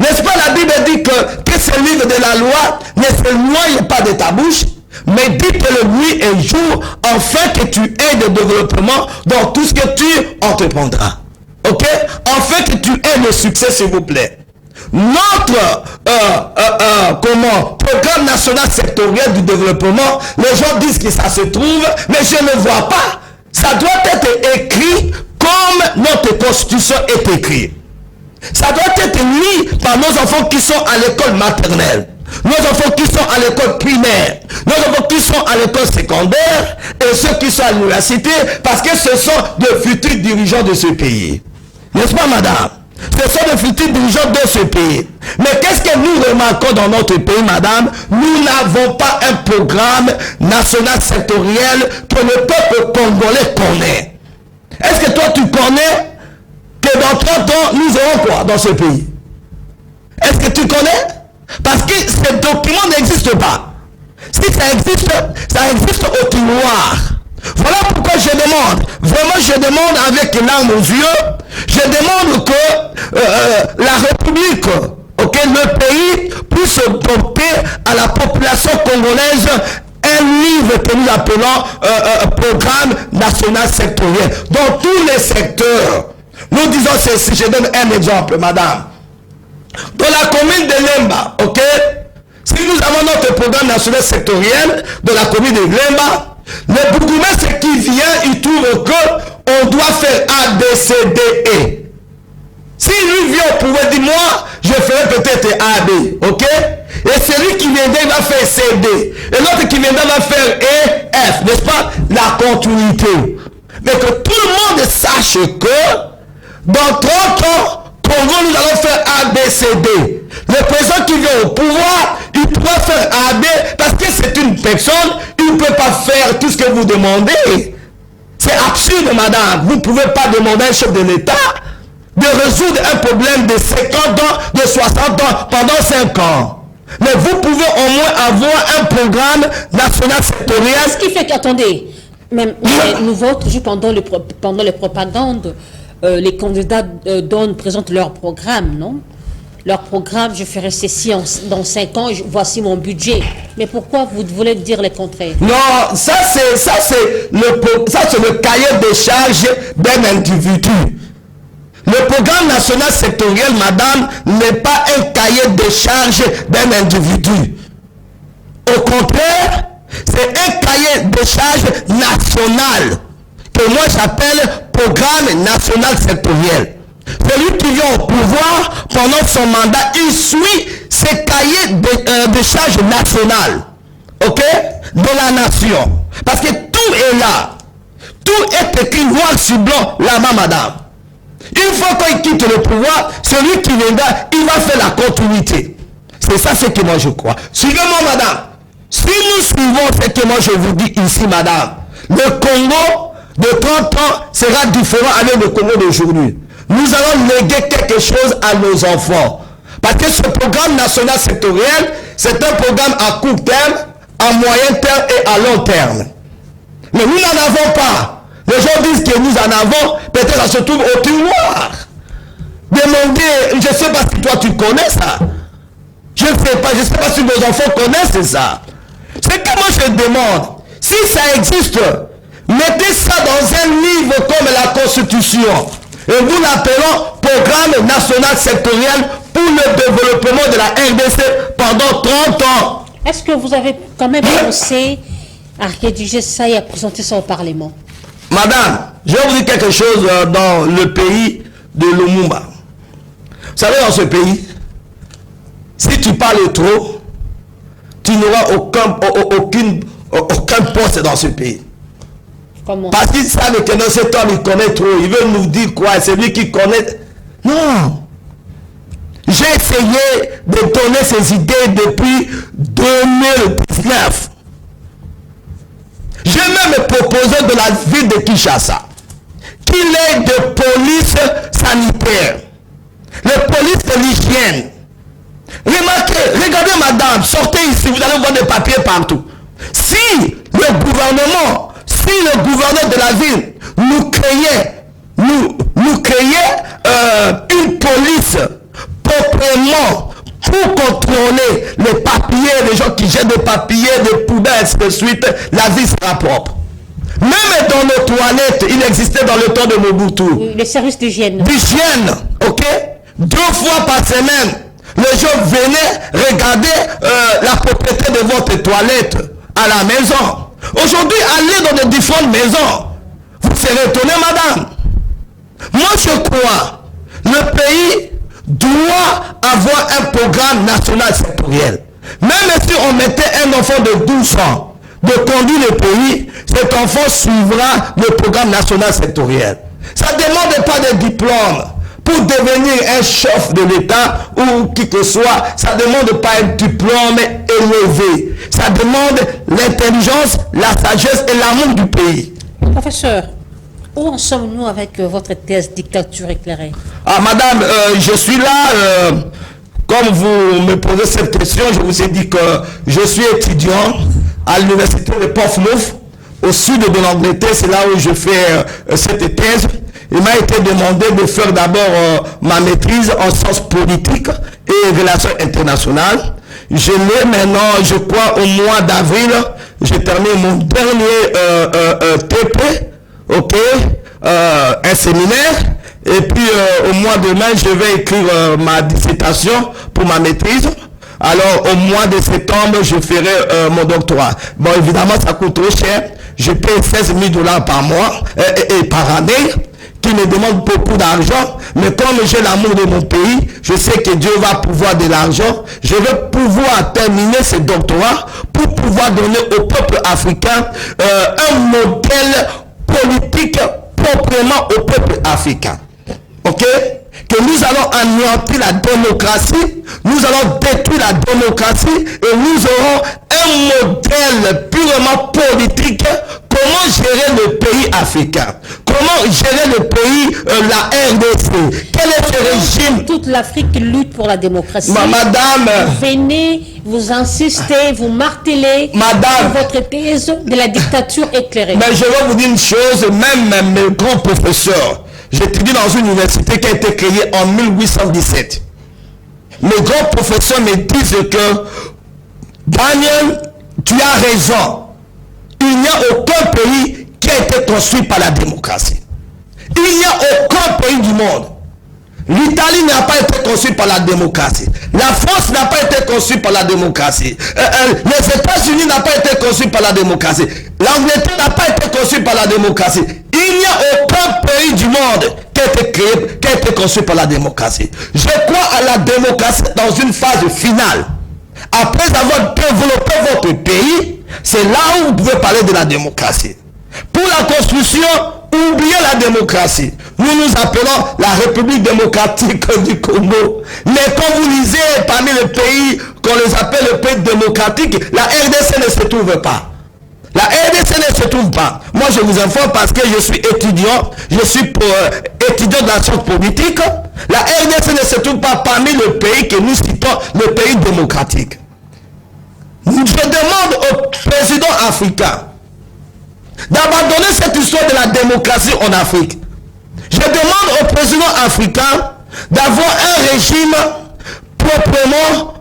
N'est-ce pas, la Bible dit que ce livre de la loi ne s'éloigne pas de ta bouche, mais dites-le nuit et jour, afin que tu aies de développement dans tout ce que tu entreprendras. Ok? Afin que tu aies le succès, s'il vous plaît. Notre programme national sectoriel du développement, les gens disent que ça se trouve, mais je ne vois pas. Ça doit être écrit comme notre constitution est écrite. Ça doit être lu par nos enfants qui sont à l'école maternelle, nos enfants qui sont à l'école primaire, nos enfants qui sont à l'école secondaire et ceux qui sont à l'université, parce que ce sont de futurs dirigeants de ce pays. N'est-ce pas, madame? Ce sont de futurs dirigeants de ce pays. Mais qu'est-ce que nous remarquons dans notre pays, madame? Nous n'avons pas un programme national sectoriel que le peuple congolais connaît. Est-ce que toi tu connais que dans 30 ans, nous aurons quoi dans ce pays? Est-ce que tu connais? Parce que ce document n'existe pas. Si ça existe au tiroir. Voilà pourquoi je demande, vraiment je demande avec larmes aux yeux, je demande que la République, ok, le pays puisse porter à la population congolaise un livre que nous appelons programme national sectoriel. Dans tous les secteurs, nous disons ceci, je donne un exemple, madame. Dans la commune de Lemba, ok, si nous avons notre programme national sectoriel de la commune de Lemba, le bourgmestre qui vient, il trouve qu'on doit faire A, B, C, D, E. Si lui vient au pouvoir, dit moi, je ferai peut-être A, B, ok? Et celui qui viendra, il va faire C, D. Et l'autre qui viendra va faire E, F, n'est-ce pas? La continuité. Mais que tout le monde sache que dans 30 ans, Congo, nous allons faire A, B, C, D. Le président qui vient au pouvoir, il pourra faire A, B, parce que c'est une personne, il ne peut pas faire tout ce que vous demandez. C'est absurde, madame. Vous ne pouvez pas demander à un chef de l'État de résoudre un problème de 50 ans, de 60 ans, pendant 5 ans. Mais vous pouvez au moins avoir un programme national sectoriel. Ce qui fait qu'attendez, même nous votons juste pendant les propagandes, les candidats présentent leur programme, non? leur programme, je ferai ceci dans 5 ans, voici mon budget. Mais pourquoi vous voulez dire le contraire? Non, ça c'est le cahier de charge d'un individu. Le programme national sectoriel, madame, n'est pas un cahier de charge d'un individu. Au contraire, c'est un cahier de charge national que moi j'appelle programme national sectoriel. Celui qui vient au pouvoir pendant son mandat, il suit ce cahier de charge national, ok, de la nation. Parce que tout est là. Tout est écrit noir sur blanc là-bas, madame. Une fois qu'il quitte le pouvoir, celui qui viendra, il va faire la continuité. C'est ça ce que moi je crois. Suivez-moi, madame. Si nous suivons ce que moi je vous dis ici, madame, le Congo de 30 ans sera différent avec le Congo d'aujourd'hui. Nous allons léguer quelque chose à nos enfants. Parce que ce programme national sectoriel, c'est un programme à court terme, à moyen terme et à long terme. Mais nous n'en avons pas. Les gens disent que nous en avons, peut-être ça se trouve au tiroir. Demandez, je ne sais pas si toi tu connais ça. Je ne sais pas si nos enfants connaissent ça. C'est que moi je demande, si ça existe, mettez ça dans un livre comme la Constitution. Et nous l'appelons Programme national sectoriel pour le développement de la RDC pendant 30 ans. Est-ce que vous avez quand même pensé à rédiger ça et à présenter ça au Parlement? Madame, je vais vous dire quelque chose dans le pays de Lumumba. Vous savez, dans ce pays, si tu parles trop, tu n'auras aucun poste dans ce pays. Comment? Parce qu'ils savent que dans cet homme, il connaît trop. Il veut nous dire quoi? C'est lui qui connaît. Non. J'ai essayé de donner ces idées depuis 2019. J'ai même proposé de la ville de Kinshasa qu'il ait de police sanitaire, la police de l'hygiène. Remarquez, regardez madame, sortez ici, vous allez voir des papiers partout. Si le gouvernement de la ville nous créait une police proprement pour contrôler les papiers, les gens qui jettent des papiers, des poubelles, ainsi de suite, la vie sera propre. Même dans nos toilettes, il existait dans le temps de Mobutu. Les services d'hygiène. D'hygiène, ok? 2 fois par semaine, les gens venaient regarder la propriété de votre toilette à la maison. Aujourd'hui, allez dans de différentes maisons. Vous serez étonné, madame. Moi, je crois, le pays doit avoir un programme national sectoriel. Même si on mettait un enfant de 12 ans de conduire le pays, cet enfant suivra le programme national sectoriel. Ça ne demande pas de diplôme pour devenir un chef de l'État ou qui que soit. Ça ne demande pas un diplôme élevé. Ça demande l'intelligence, la sagesse et l'amour du pays. Professeur, où en sommes-nous avec votre thèse dictature éclairée? Ah, madame, je suis là, comme vous me posez cette question, je vous ai dit que je suis étudiant à l'université de Portsmouth, au sud de l'Angleterre, c'est là où je fais cette thèse. Il m'a été demandé de faire d'abord ma maîtrise en sciences politiques et relations internationales. Je l'ai maintenant, je crois, au mois d'avril, j'ai terminé mon dernier TP, ok, un séminaire. Et puis au mois de mai, je vais écrire ma dissertation pour ma maîtrise. Alors au mois de septembre, je ferai mon doctorat. Bon, évidemment, ça coûte trop cher. Je paye 16 000 $ par mois et par année, qui me demande beaucoup d'argent. Mais comme j'ai l'amour de mon pays, je sais que Dieu va pouvoir de l'argent. Je vais pouvoir terminer ce doctorat pour pouvoir donner au peuple africain un modèle politique proprement au peuple africain. Ok? Que nous allons anéantir la démocratie, nous allons détruire la démocratie et nous aurons un modèle purement politique. Comment gérer le pays africain? Comment gérer le pays, la RDC? Quel est ce régime? Toute l'Afrique lutte pour la démocratie. Madame, vous venez, vous insistez, vous martelez madame, votre thèse de la dictature éclairée. Mais je vais vous dire une chose, même mes grands professeurs, j'étudie dans une université qui a été créée en 1817. mes grands professeurs me disent que Daniel, tu as raison. Il n'y a aucun pays qui a été construit par la démocratie. Il n'y a aucun pays du monde. L'Italie n'a pas été construite par la démocratie. La France n'a pas été construite par la démocratie. Les États-Unis n'ont pas été construits par la démocratie. L'Angleterre n'a pas été construite par la démocratie. Il n'y a aucun pays du monde qui a été créé, qui a été construit par la démocratie. Je crois à la démocratie dans une phase finale. Après avoir développé votre pays, c'est là où vous pouvez parler de la démocratie. Pour la construction, oubliez la démocratie. Nous nous appelons la République démocratique du Congo. Mais quand vous lisez parmi les pays qu'on les appelle les pays démocratiques, la RDC ne se trouve pas. La RDC ne se trouve pas. Moi, je vous informe parce que je suis étudiant. Je suis étudiant de la science politique. La RDC ne se trouve pas parmi les pays que nous citons les pays démocratiques. Je demande au président africain d'abandonner cette histoire de la démocratie en Afrique. Je demande au président africain d'avoir un régime proprement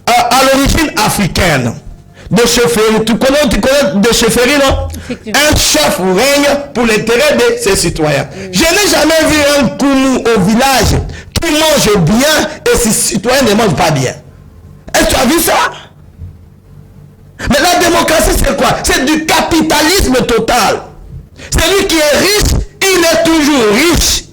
à l'origine africaine. De chefferie. Tu connais de chefferie, non? Un chef règne pour l'intérêt de ses citoyens. Je n'ai jamais vu un Koumou au village qui mange bien et ses citoyens ne mangent pas bien. Est-ce que tu as vu ça? Mais la démocratie, c'est quoi? C'est du capitalisme total. Celui qui est riche, il est toujours riche.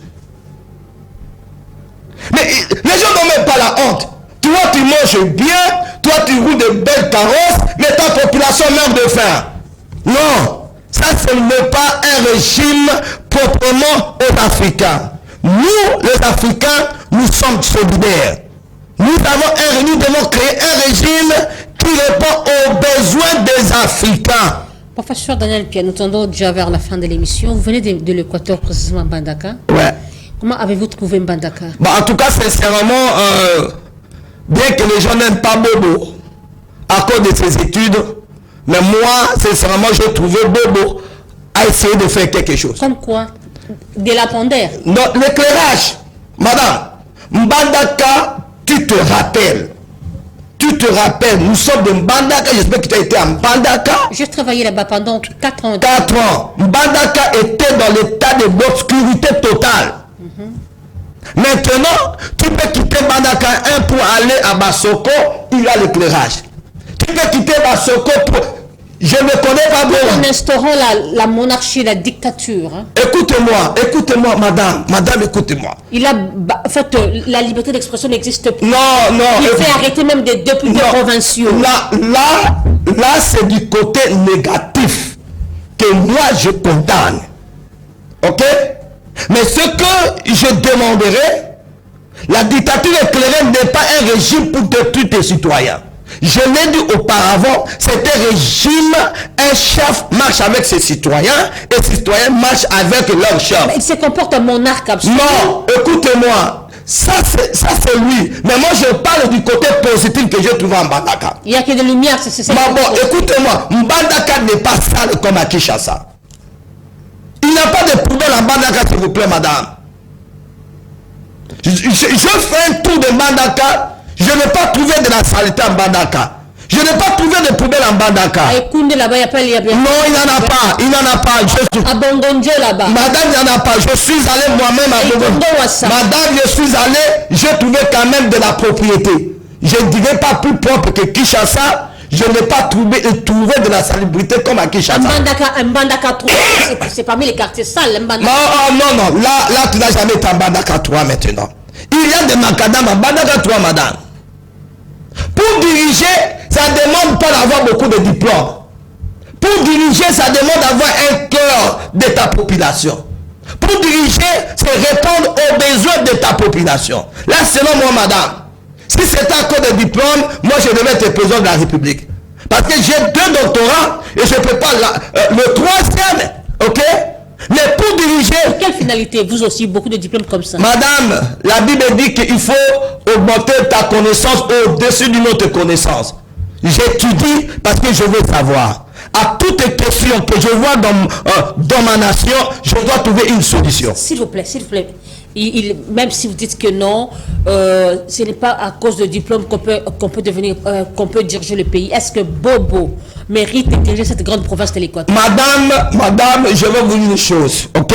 Mais les gens n'ont même pas la honte. Toi, tu manges bien, toi, tu roules de belles carrosses, mais ta population meurt de faim. Non, ça, ce n'est pas un régime proprement aux Africains. Nous, les Africains, nous sommes solidaires. Nous devons créer un régime qui répond aux besoins des Africains. Professeur Daniel Pierre, nous tendons déjà vers la fin de l'émission. Vous venez de l'Équateur, précisément Mbandaka. Ouais. Comment avez-vous trouvé Mbandaka? En tout cas, sincèrement, bien que les gens n'aiment pas Bobo à cause de ses études, mais moi, sincèrement, j'ai trouvé Bobo à essayer de faire quelque chose. Comme quoi? De la pondère? Non, l'éclairage. Madame, Mbandaka, tu te rappelles. Tu te rappelles, nous sommes de Mbandaka, j'espère que tu as été à Mbandaka. J'ai travaillé là-bas pendant 4 ans. 4 ans. Mbandaka était dans l'état d'obscurité totale. Maintenant, tu peux quitter Mbandaka 1 pour aller à Basoko, il y a l'éclairage. Tu peux quitter Basoko pour... Je ne connais pas bien. En instaurant la monarchie, la dictature. Hein. Écoutez-moi, madame, écoutez-moi. Il a, en fait, la liberté d'expression n'existe plus. Non. Il fait arrêter même des députés provinciaux. Là, c'est du côté négatif que moi je condamne. Ok? Mais ce que je demanderais, la dictature éclairée n'est pas un régime pour détruire tes citoyens. Je l'ai dit auparavant, c'est un régime, un chef marche avec ses citoyens et ses citoyens marchent avec leur chef. Il se comporte en monarque absolument. Non, écoutez-moi, ça c'est lui. Mais moi je parle du côté positif que j'ai trouvé en Mbandaka. Il n'y a que des lumières, c'est ça. Bon, écoutez-moi, Mbandaka n'est pas sale comme à Kinshasa. Il n'y a pas de poubelle en Mbandaka, s'il vous plaît, madame. Je fais un tour de Mbandaka. Je n'ai pas trouvé de la saleté en Mbandaka. Je n'ai pas trouvé de poubelle en Mbandaka. Là-bas, il y a pas. Non, il n'y en a pas. Il n'y en a pas. À Bongondio là-bas. Madame, il n'y en a pas. Je suis allé moi-même à Bongondio. Madame, je suis allé, j'ai trouvé quand même de la propriété. Je ne dirais pas plus propre que Kinshasa. Je n'ai pas trouvé de la salubrité comme à Kinshasa. Mbandaka 3, c'est parmi les quartiers sales. Non. Là, tu n'as jamais été en Mbandaka 3 maintenant. Il y a des macadam en Mbandaka 3, madame. Pour diriger, ça ne demande pas d'avoir beaucoup de diplômes. Pour diriger, ça demande d'avoir un cœur de ta population. Pour diriger, c'est répondre aux besoins de ta population. Là, selon moi, madame, si c'était à cause de diplôme, moi, je devais être président de la République. Parce que j'ai 2 doctorats et je ne peux pas... le 3e, ok? Mais pour diriger... Pour quelle finalité? Vous aussi, beaucoup de diplômes comme ça. Madame, la Bible dit qu'il faut augmenter ta connaissance au-dessus d'une autre connaissance. J'étudie parce que je veux savoir. À toutes les questions que je vois dans ma nation, je dois trouver une solution. S'il vous plaît. même si vous dites que non, ce n'est pas à cause de diplôme qu'on peut devenir, qu'on peut diriger le pays. Est-ce que Bobo mérite de diriger cette grande province de l'Équateur? Madame, je vais vous dire une chose, ok?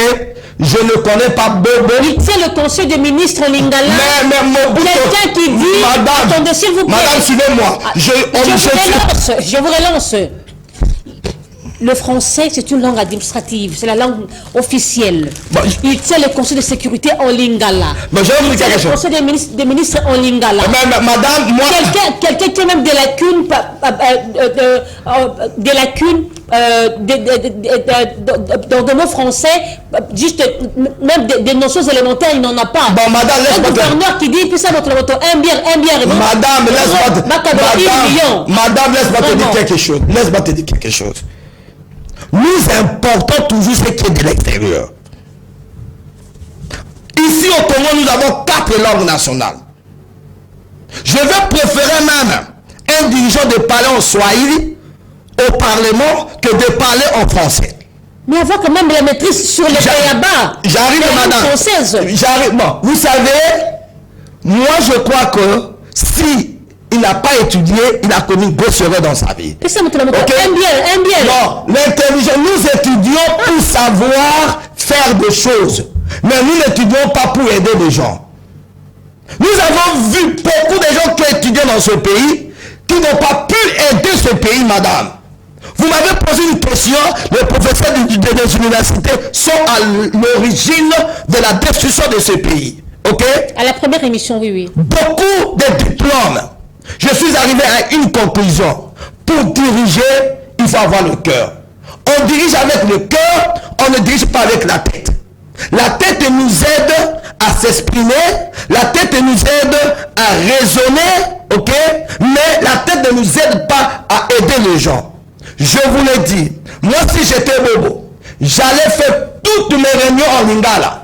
Je ne connais pas Bobo. Il tient le conseil des ministres en Lingala. Mais Mobutu... Quelqu'un qui dit... Madame, attendez, s'il vous plaît. Madame, suivez-moi. Je vous relance. Le français, c'est une langue administrative, c'est la langue officielle. Bon, il tient le conseil de sécurité en Lingala. Bon, je vais vous dire quelque chose. Le conseil des ministres en Lingala. Mais, madame, moi... Quelqu'un qui a même des lacunes, dans des mots français, juste même des notions élémentaires, il n'en a pas. Bon, madame, laisse-moi... Un gouverneur qui dit, puis ça, votre un bière. Madame, laisse-moi te dire quelque chose. Laisse-moi te dire quelque chose. Nous importons toujours ce qui est de l'extérieur. Ici au Congo, nous avons 4 langues nationales. Je vais préférer même un dirigeant de parler en Swahili au Parlement que de parler en français. Mais avoir quand même la maîtrise sur les Bayaba. J'arrive, madame. J'arrive. Bon, vous savez, moi je crois que si il n'a pas étudié, il a commis une grosse erreur dans sa vie. Okay? Un bien. Non, l'intelligence, nous étudions pour savoir faire des choses. Mais nous n'étudions pas pour aider les gens. Nous avons vu beaucoup de gens qui ont étudié dans ce pays, qui n'ont pas pu aider ce pays, madame. Vous m'avez posé une question, les professeurs des universités sont à l'origine de la destruction de ce pays. Ok? À la première émission, oui. Beaucoup de diplômes. Je suis arrivé à une conclusion. Pour diriger, il faut avoir le cœur. On dirige avec le cœur, on ne dirige pas avec la tête. La tête nous aide à s'exprimer, la tête nous aide à raisonner, ok? Mais la tête ne nous aide pas à aider les gens. Je vous l'ai dit, moi si j'étais Bobo, j'allais faire toutes mes réunions en Lingala.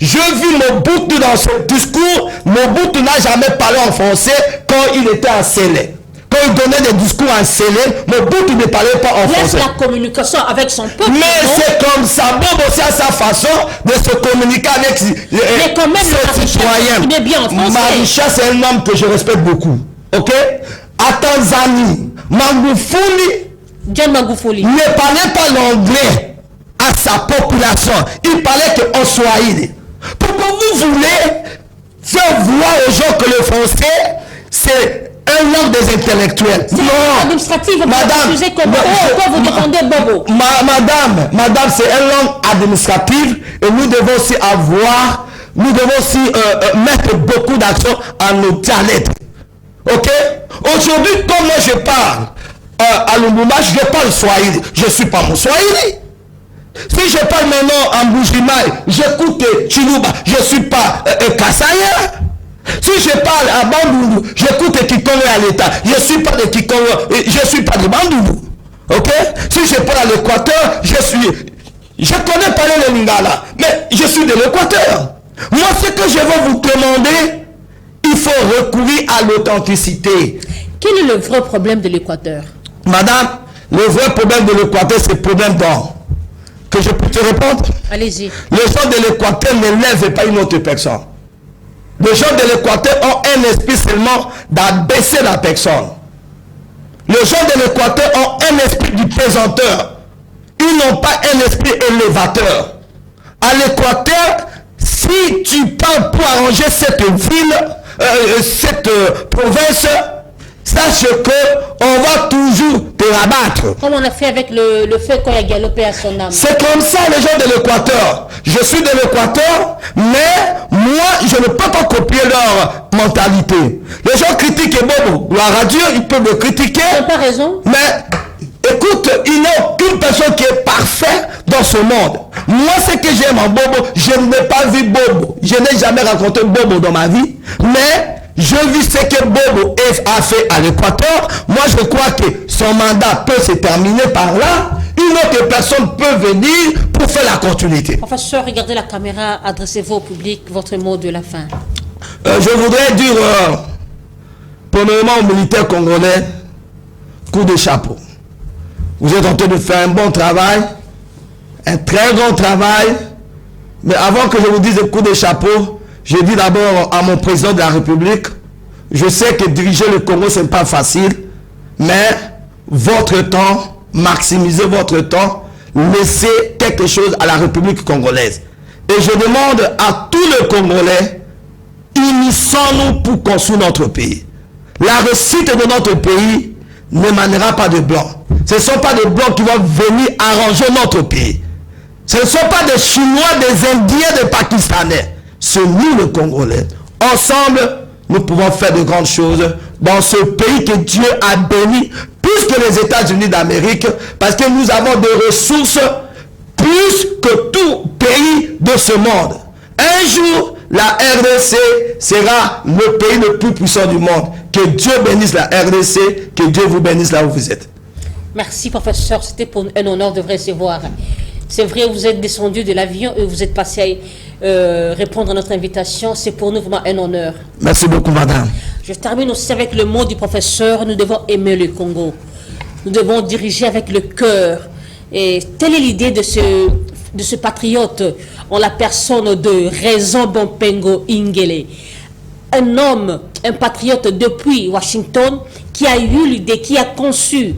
Je vis Mobutu dans ce discours. Mobutu n'a jamais parlé en français quand il était en Sélé. Quand il donnait des discours en Sélé, Mobutu ne parlait pas en français. La communication avec son peuple. Mais c'est comme ça. Bobo, c'est à sa façon de se communiquer avec ses citoyens. Il est bien en français. Marisha, c'est un homme que je respecte beaucoup. Ok? À Tanzanie, John Magufuli ne parlait pas l'anglais à sa population. Il parlait qu'en Swahili. Pourquoi vous voulez faire voir aux gens que le français, c'est un langue des intellectuels? Non, administrative, madame, vous défendez Bobo. Madame, c'est une langue administrative et nous devons aussi mettre beaucoup d'action à nos dialectes. Ok? Aujourd'hui, comme moi je parle à Lumumba, je parle Swahili. Je ne suis pas mon Swahili. Si je parle maintenant en Bujimaï, j'écoute Chiluba, je ne suis pas Kassaya. Si je parle à Bandundu, j'écoute Kikongo à l'État, je ne suis pas de Kikongo, je ne suis pas de Bandundu. Ok? Si je parle à l'Équateur, je connais parler le Lingala, mais je suis de l'Équateur. Moi, ce que je vais vous demander, il faut recourir à l'authenticité. Quel est le vrai problème de l'Équateur? Madame, le vrai problème de l'Équateur, c'est le problème d'or. Que je peux te répondre? Allez-y. Les gens de l'Équateur ne lèvent pas une autre personne. Les gens de l'Équateur ont un esprit seulement d'abaisser la personne. Les gens de l'Équateur ont un esprit du présenteur. Ils n'ont pas un esprit élévateur. À l'Équateur, si tu parles pour arranger cette ville, cette province, sache qu'on va toujours te rabattre. Comme on a fait avec le fait qu'on a galopé à son âme. C'est comme ça les gens de l'Équateur. Je suis de l'Équateur, mais moi, je ne peux pas copier leur mentalité. Les gens critiquent Bobo. La radio, ils peuvent le critiquer. Ils n'ont pas raison. Mais écoute, il n'y a aucune personne qui est parfaite dans ce monde. Moi, ce que j'aime en Bobo, je n'ai pas vu Bobo. Je n'ai jamais rencontré Bobo dans ma vie, mais je vis ce que Bobo a fait à l'Équateur. Moi, je crois que son mandat peut se terminer par là. Une autre personne peut venir pour faire la continuité. Professeur, regardez la caméra, adressez-vous au public votre mot de la fin. Je voudrais dire, premièrement aux militaires congolais, coup de chapeau. Vous êtes en train de faire un bon travail, un très grand travail. Mais avant que je vous dise le coup de chapeau, je dis d'abord à mon président de la République, je sais que diriger le Congo, ce n'est pas facile, mais votre temps, maximisez votre temps, laissez quelque chose à la République congolaise. Et je demande à tous les Congolais, unissons-nous pour construire notre pays. La réussite de notre pays n'émanera pas de blancs. Ce ne sont pas des blancs qui vont venir arranger notre pays. Ce ne sont pas des Chinois, des Indiens, des Pakistanais. C'est nous les Congolais. Ensemble, nous pouvons faire de grandes choses dans ce pays que Dieu a béni plus que les États-Unis d'Amérique, parce que nous avons des ressources plus que tout pays de ce monde. Un jour, la RDC sera le pays le plus puissant du monde. Que Dieu bénisse la RDC, que Dieu vous bénisse là où vous êtes. Merci, professeur. C'était pour un honneur de vous recevoir. C'est vrai, vous êtes descendu de l'avion et vous êtes passé à répondre à notre invitation. C'est pour nous vraiment un honneur. Merci beaucoup, madame. Je termine aussi avec le mot du professeur. Nous devons aimer le Congo. Nous devons diriger avec le cœur. Et telle est l'idée de ce patriote en la personne de Raison Bompengo Ingele. Un homme, un patriote depuis Washington qui a eu l'idée, qui a conçu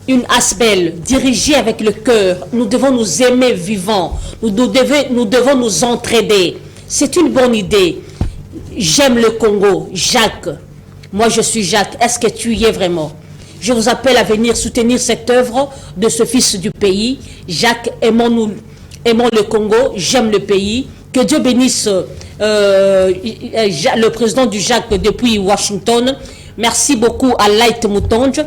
une ASBEL dirigée avec le cœur. Nous devons nous aimer vivants. Nous devons nous entraider. C'est une bonne idée. J'aime le Congo. Jacques. Moi, je suis Jacques. Est-ce que tu y es vraiment? Je vous appelle à venir soutenir cette œuvre de ce fils du pays. Jacques, aimons le Congo. J'aime le pays. Que Dieu bénisse le président du Jacques depuis Washington. Merci beaucoup à Light Moutonge.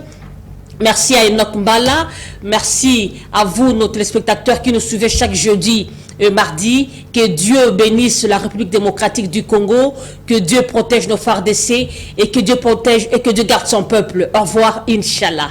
Merci à Enoch Mbala. Merci à vous, nos téléspectateurs qui nous suivez chaque jeudi et mardi. Que Dieu bénisse la République démocratique du Congo. Que Dieu protège nos FARDC et que Dieu protège et que Dieu garde son peuple. Au revoir, Inch'Allah.